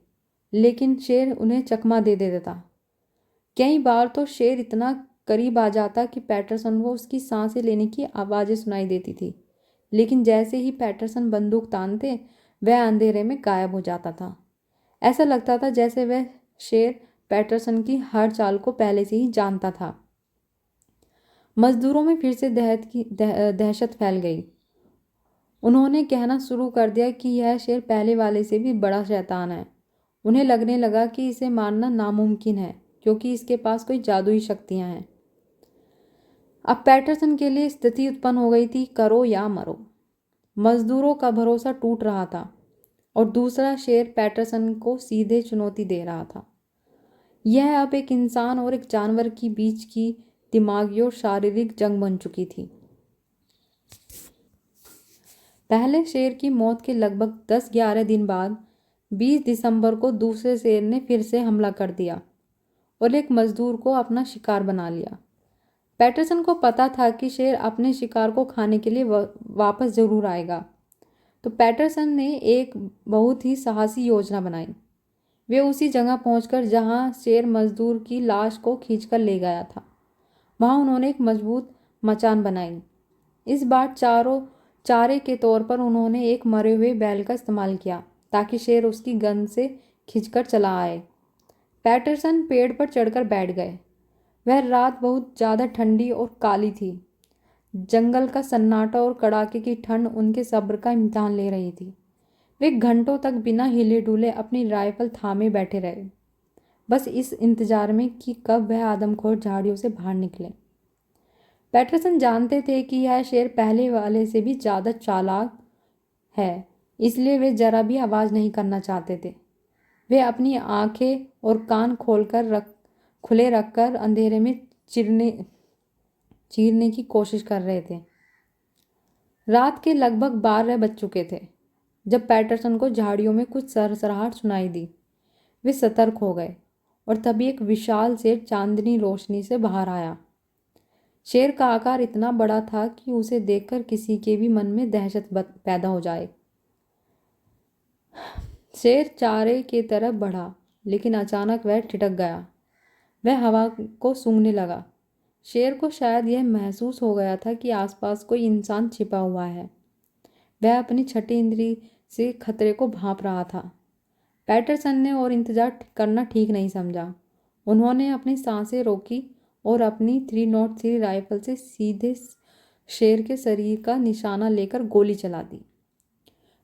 A: लेकिन शेर उन्हें चकमा दे देता। कई बार तो शेर इतना करीब आ जाता कि पैटरसन को उसकी सांसें लेने की आवाज़ें सुनाई देती थी, लेकिन जैसे ही पैटरसन बंदूक तानते वह अंधेरे में गायब हो जाता था। ऐसा लगता था जैसे वह शेर पैटरसन की हर चाल को पहले से ही जानता था। मजदूरों में फिर से दहशत फैल गई। उन्होंने कहना शुरू कर दिया कि यह शेर पहले वाले से भी बड़ा शैतान है। उन्हें लगने लगा कि इसे मारना नामुमकिन है, क्योंकि इसके पास कोई जादुई शक्तियां हैं। अब पैटरसन के लिए स्थिति उत्पन्न हो गई थी, करो या मरो। मजदूरों का भरोसा टूट रहा था और दूसरा शेर पैटरसन को सीधे चुनौती दे रहा था। यह अब एक इंसान और एक जानवर के बीच की दिमागी और शारीरिक जंग बन चुकी थी। पहले शेर की मौत के लगभग 10-11 दिन बाद 20 दिसंबर को दूसरे शेर ने फिर से हमला कर दिया और एक मजदूर को अपना शिकार बना लिया। पैटरसन को पता था कि शेर अपने शिकार को खाने के लिए वापस जरूर आएगा, तो पैटरसन ने एक बहुत ही साहसी योजना बनाई। वे उसी जगह पहुंचकर जहां शेर मजदूर की लाश को खींचकर ले गया था, वहां उन्होंने एक मजबूत मचान बनाई। इस बार चारे के तौर पर उन्होंने एक मरे हुए बैल का इस्तेमाल किया, ताकि शेर उसकी गंध से खिंचकर चला आए। पैटरसन पेड़ पर चढ़कर बैठ गए। वह रात बहुत ज़्यादा ठंडी और काली थी। जंगल का सन्नाटा और कड़ाके की ठंड उनके सब्र का इम्तिहान ले रही थी। वे घंटों तक बिना हिले डुले अपनी राइफल थामे बैठे रहे, बस इस इंतजार में कि कब वह आदमखोर झाड़ियों से बाहर निकले। पैटरसन जानते थे कि यह शेर पहले वाले से भी ज़्यादा चालाक है, इसलिए वे जरा भी आवाज़ नहीं करना चाहते थे। वे अपनी आंखें और कान खुले रखकर अंधेरे में चीरने की कोशिश कर रहे थे। रात के लगभग 12 बज चुके थे जब पैटरसन को झाड़ियों में कुछ सरसराहट सुनाई दी। वे सतर्क हो गए और तभी एक विशाल शेर चांदनी रोशनी से बाहर आया। शेर का आकार इतना बड़ा था कि उसे देखकर किसी के भी मन में दहशत पैदा हो जाए। शेर चारे की तरफ बढ़ा, लेकिन अचानक वह ठिठक गया। वह हवा को सूंघने लगा। शेर को शायद यह महसूस हो गया था कि आसपास कोई इंसान छिपा हुआ है। वह अपनी छठी इंद्री से खतरे को भांप रहा था। पैटरसन ने और इंतजार करना ठीक नहीं समझा। उन्होंने अपनी सांसें रोकी और अपनी 303 राइफल से सीधे शेर के शरीर का निशाना लेकर गोली चला दी।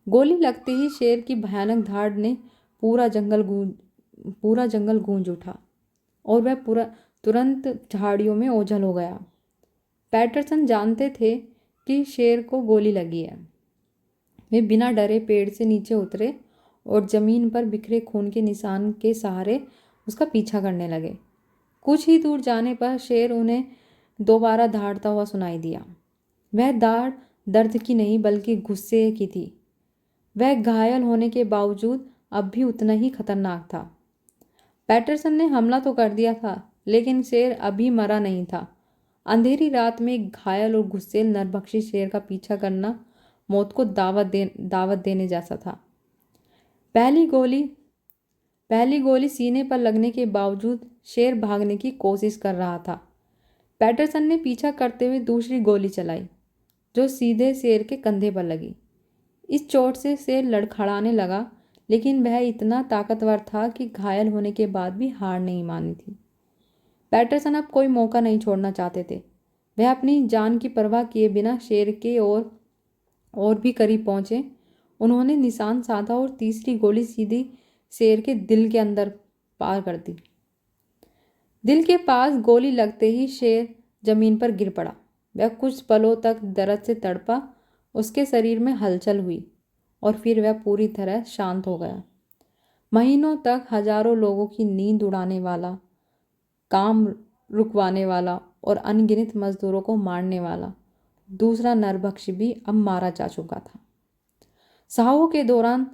A: गोली लगते ही शेर की भयानक धाड़ ने पूरा जंगल गूंज उठा और वह तुरंत झाड़ियों में ओझल हो गया। पैटरसन जानते थे कि शेर को गोली लगी है। वे बिना डरे पेड़ से नीचे उतरे और जमीन पर बिखरे खून के निशान के सहारे उसका पीछा करने लगे। कुछ ही दूर जाने पर शेर उन्हें दोबारा दहाड़ता हुआ सुनाई दिया। वह दाढ़ दर्द की नहीं बल्कि गुस्से की थी। वह घायल होने के बावजूद अब भी उतना ही खतरनाक था। पैटरसन ने हमला तो कर दिया था, लेकिन शेर अभी मरा नहीं था। अंधेरी रात में एक घायल और गुस्सैल नरभक्षी शेर का पीछा करना मौत को दावत देने जैसा था। पहली गोली सीने पर लगने के बावजूद शेर भागने की कोशिश कर रहा था। पैटरसन ने पीछा करते हुए दूसरी गोली चलाई, जो सीधे शेर के कंधे पर लगी। इस चोट से शेर लड़खड़ाने लगा, लेकिन वह इतना ताकतवर था कि घायल होने के बाद भी हार नहीं मानी थी। पैटरसन अब कोई मौका नहीं छोड़ना चाहते थे। वह अपनी जान की परवाह किए बिना शेर के और भी करीब पहुंचे। उन्होंने निशान साधा और तीसरी गोली सीधी शेर के दिल के अंदर पार कर दी। दिल के पास गोली लगते ही शेर जमीन पर गिर पड़ा। वह कुछ पलों तक दर्द से तड़पा। उसके शरीर में हलचल हुई और फिर वह पूरी तरह शांत हो गया। महीनों तक हजारों लोगों की नींद उड़ाने वाला, काम रुकवाने वाला और अनगिनत मजदूरों को मारने वाला दूसरा नरभक्षी भी अब मारा जा चुका था। साहों के दौरान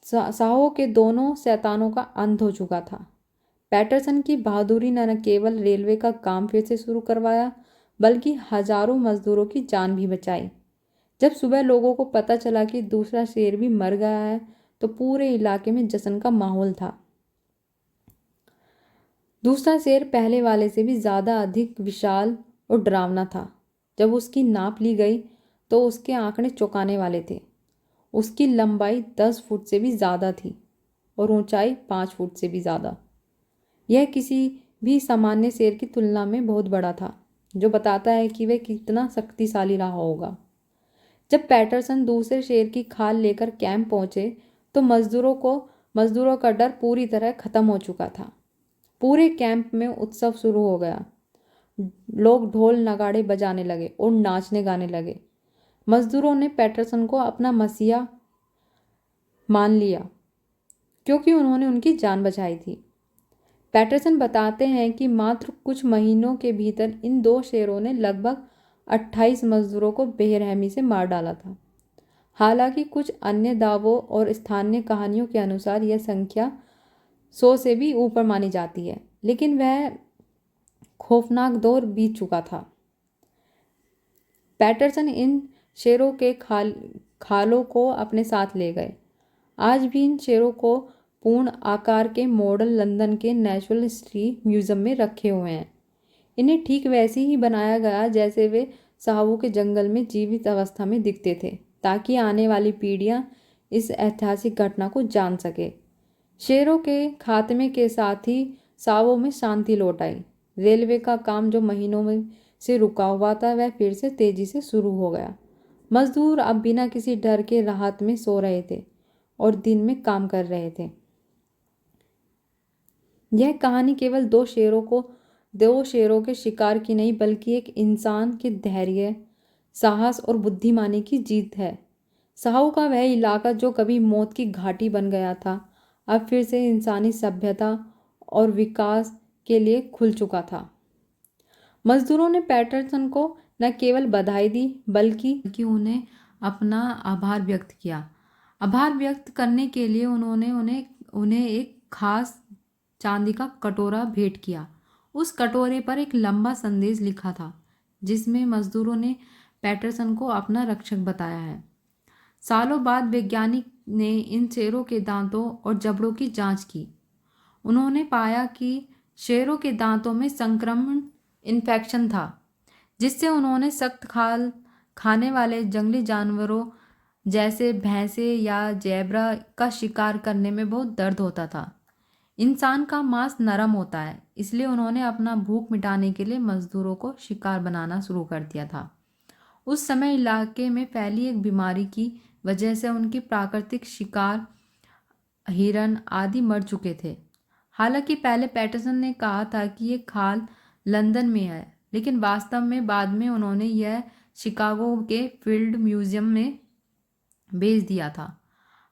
A: साहो के दोनों शैतानों का अंत हो चुका था। पैटरसन की बहादुरी ने न केवल रेलवे का काम फिर से शुरू करवाया, बल्कि हजारों मजदूरों की जान भी बचाई। जब सुबह लोगों को पता चला कि दूसरा शेर भी मर गया है, तो पूरे इलाके में जश्न का माहौल था। दूसरा शेर पहले वाले से भी ज़्यादा अधिक विशाल और डरावना था। जब उसकी नाप ली गई तो उसके आंकड़े चौंकाने वाले थे। उसकी लंबाई 10 फुट से भी ज़्यादा थी और ऊंचाई 5 फुट से भी ज़्यादा। यह किसी भी सामान्य शेर की तुलना में बहुत बड़ा था, जो बताता है कि वह कितना शक्तिशाली रहा होगा। जब पैटरसन दूसरे शेर की खाल लेकर कैंप पहुंचे तो मजदूरों का डर पूरी तरह खत्म हो चुका था। पूरे कैंप में उत्सव शुरू हो गया। लोग ढोल नगाड़े बजाने लगे और नाचने गाने लगे। मजदूरों ने पैटरसन को अपना मसीहा मान लिया, क्योंकि उन्होंने उनकी जान बचाई थी। पैटरसन बताते हैं कि मात्र कुछ महीनों के भीतर इन दो शेरों ने लगभग 28 मजदूरों को बेरहमी से मार डाला था। हालांकि कुछ अन्य दावों और स्थानीय कहानियों के अनुसार यह संख्या 100 से भी ऊपर मानी जाती है, लेकिन वह खौफनाक दौर बीत चुका था। पैटरसन इन शेरों के खालों को अपने साथ ले गए। आज भी इन शेरों को पूर्ण आकार के मॉडल लंदन के नेचुरल हिस्ट्री म्यूजियम में रखे हुए हैं। इन्हें ठीक वैसे ही बनाया गया जैसे वे साहो के जंगल में जीवित अवस्था में दिखते थे, ताकि आने वाली पीढ़ियां इस ऐतिहासिक घटना को जान सके। शेरों के खात्मे के साथ ही सावो में शांति लौट आई। रेलवे का काम जो महीनों में से रुका हुआ था, वह फिर से तेजी से शुरू हो गया। मजदूर अब बिना किसी डर के राहत में सो रहे थे और दिन में काम कर रहे थे। यह कहानी केवल दो शेरों के शिकार की नहीं, बल्कि एक इंसान के धैर्य, साहस और बुद्धिमानी की जीत है। साहो का वह इलाका जो कभी मौत की घाटी बन गया था, अब फिर से इंसानी सभ्यता और विकास के लिए खुल चुका था। मजदूरों ने पैटरसन को न केवल बधाई दी, बल्कि उन्हें अपना आभार व्यक्त किया। आभार व्यक्त करने के लिए उन्होंने उन्हें एक खास चांदी का कटोरा भेंट किया। उस कटोरे पर एक लंबा संदेश लिखा था, जिसमें मजदूरों ने पैटरसन को अपना रक्षक बताया है। सालों बाद वैज्ञानिक ने इन शेरों के दांतों और जबड़ों की जांच की। उन्होंने पाया कि शेरों के दांतों में संक्रमण इन्फेक्शन था, जिससे उन्होंने सख्त खाल खाने वाले जंगली जानवरों जैसे भैंसे या ज़ेब्रा का शिकार करने में बहुत दर्द होता था। इंसान का मांस नरम होता है, इसलिए उन्होंने अपना भूख मिटाने के लिए मजदूरों को शिकार बनाना शुरू कर दिया था। उस समय इलाके में फैली एक बीमारी की वजह से उनकी प्राकृतिक शिकार हिरन आदि मर चुके थे। हालांकि पहले पैटरसन ने कहा था कि ये खाल लंदन में है, लेकिन वास्तव में बाद में उन्होंने यह शिकागो के फील्ड म्यूजियम में भेज दिया था।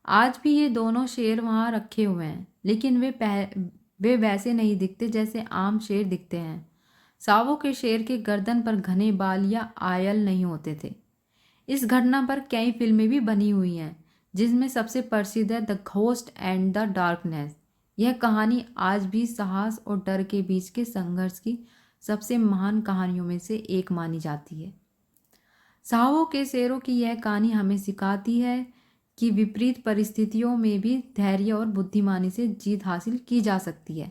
A: आज भी ये दोनों शेर वहाँ रखे हुए हैं, लेकिन वे वैसे नहीं दिखते जैसे आम शेर दिखते हैं। सावो के शेर के गर्दन पर घने बाल या आयल नहीं होते थे। इस घटना पर कई फिल्में भी बनी हुई हैं, जिसमें सबसे प्रसिद्ध है the ghost and the darkness. यह कहानी आज भी साहस और डर के बीच के संघर्ष की सबसे महान कहानियों में से एक मानी जाती है। साहो के शेरों की यह कहानी हमें सिखाती है कि विपरीत परिस्थितियों में भी धैर्य और बुद्धिमानी से जीत हासिल की जा सकती है।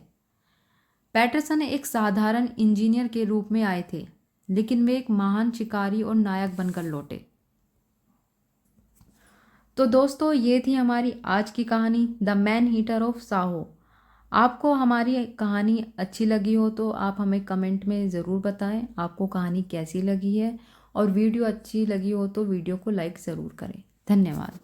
A: पैटरसन एक साधारण इंजीनियर के रूप में आए थे, लेकिन वे एक महान शिकारी और नायक बनकर लौटे। तो दोस्तों, ये थी हमारी आज की कहानी the man eater of Tsavo. आपको हमारी कहानी अच्छी लगी हो तो आप हमें कमेंट में ज़रूर बताएं आपको कहानी कैसी लगी है, और वीडियो अच्छी लगी हो तो वीडियो को लाइक ज़रूर करें। धन्यवाद।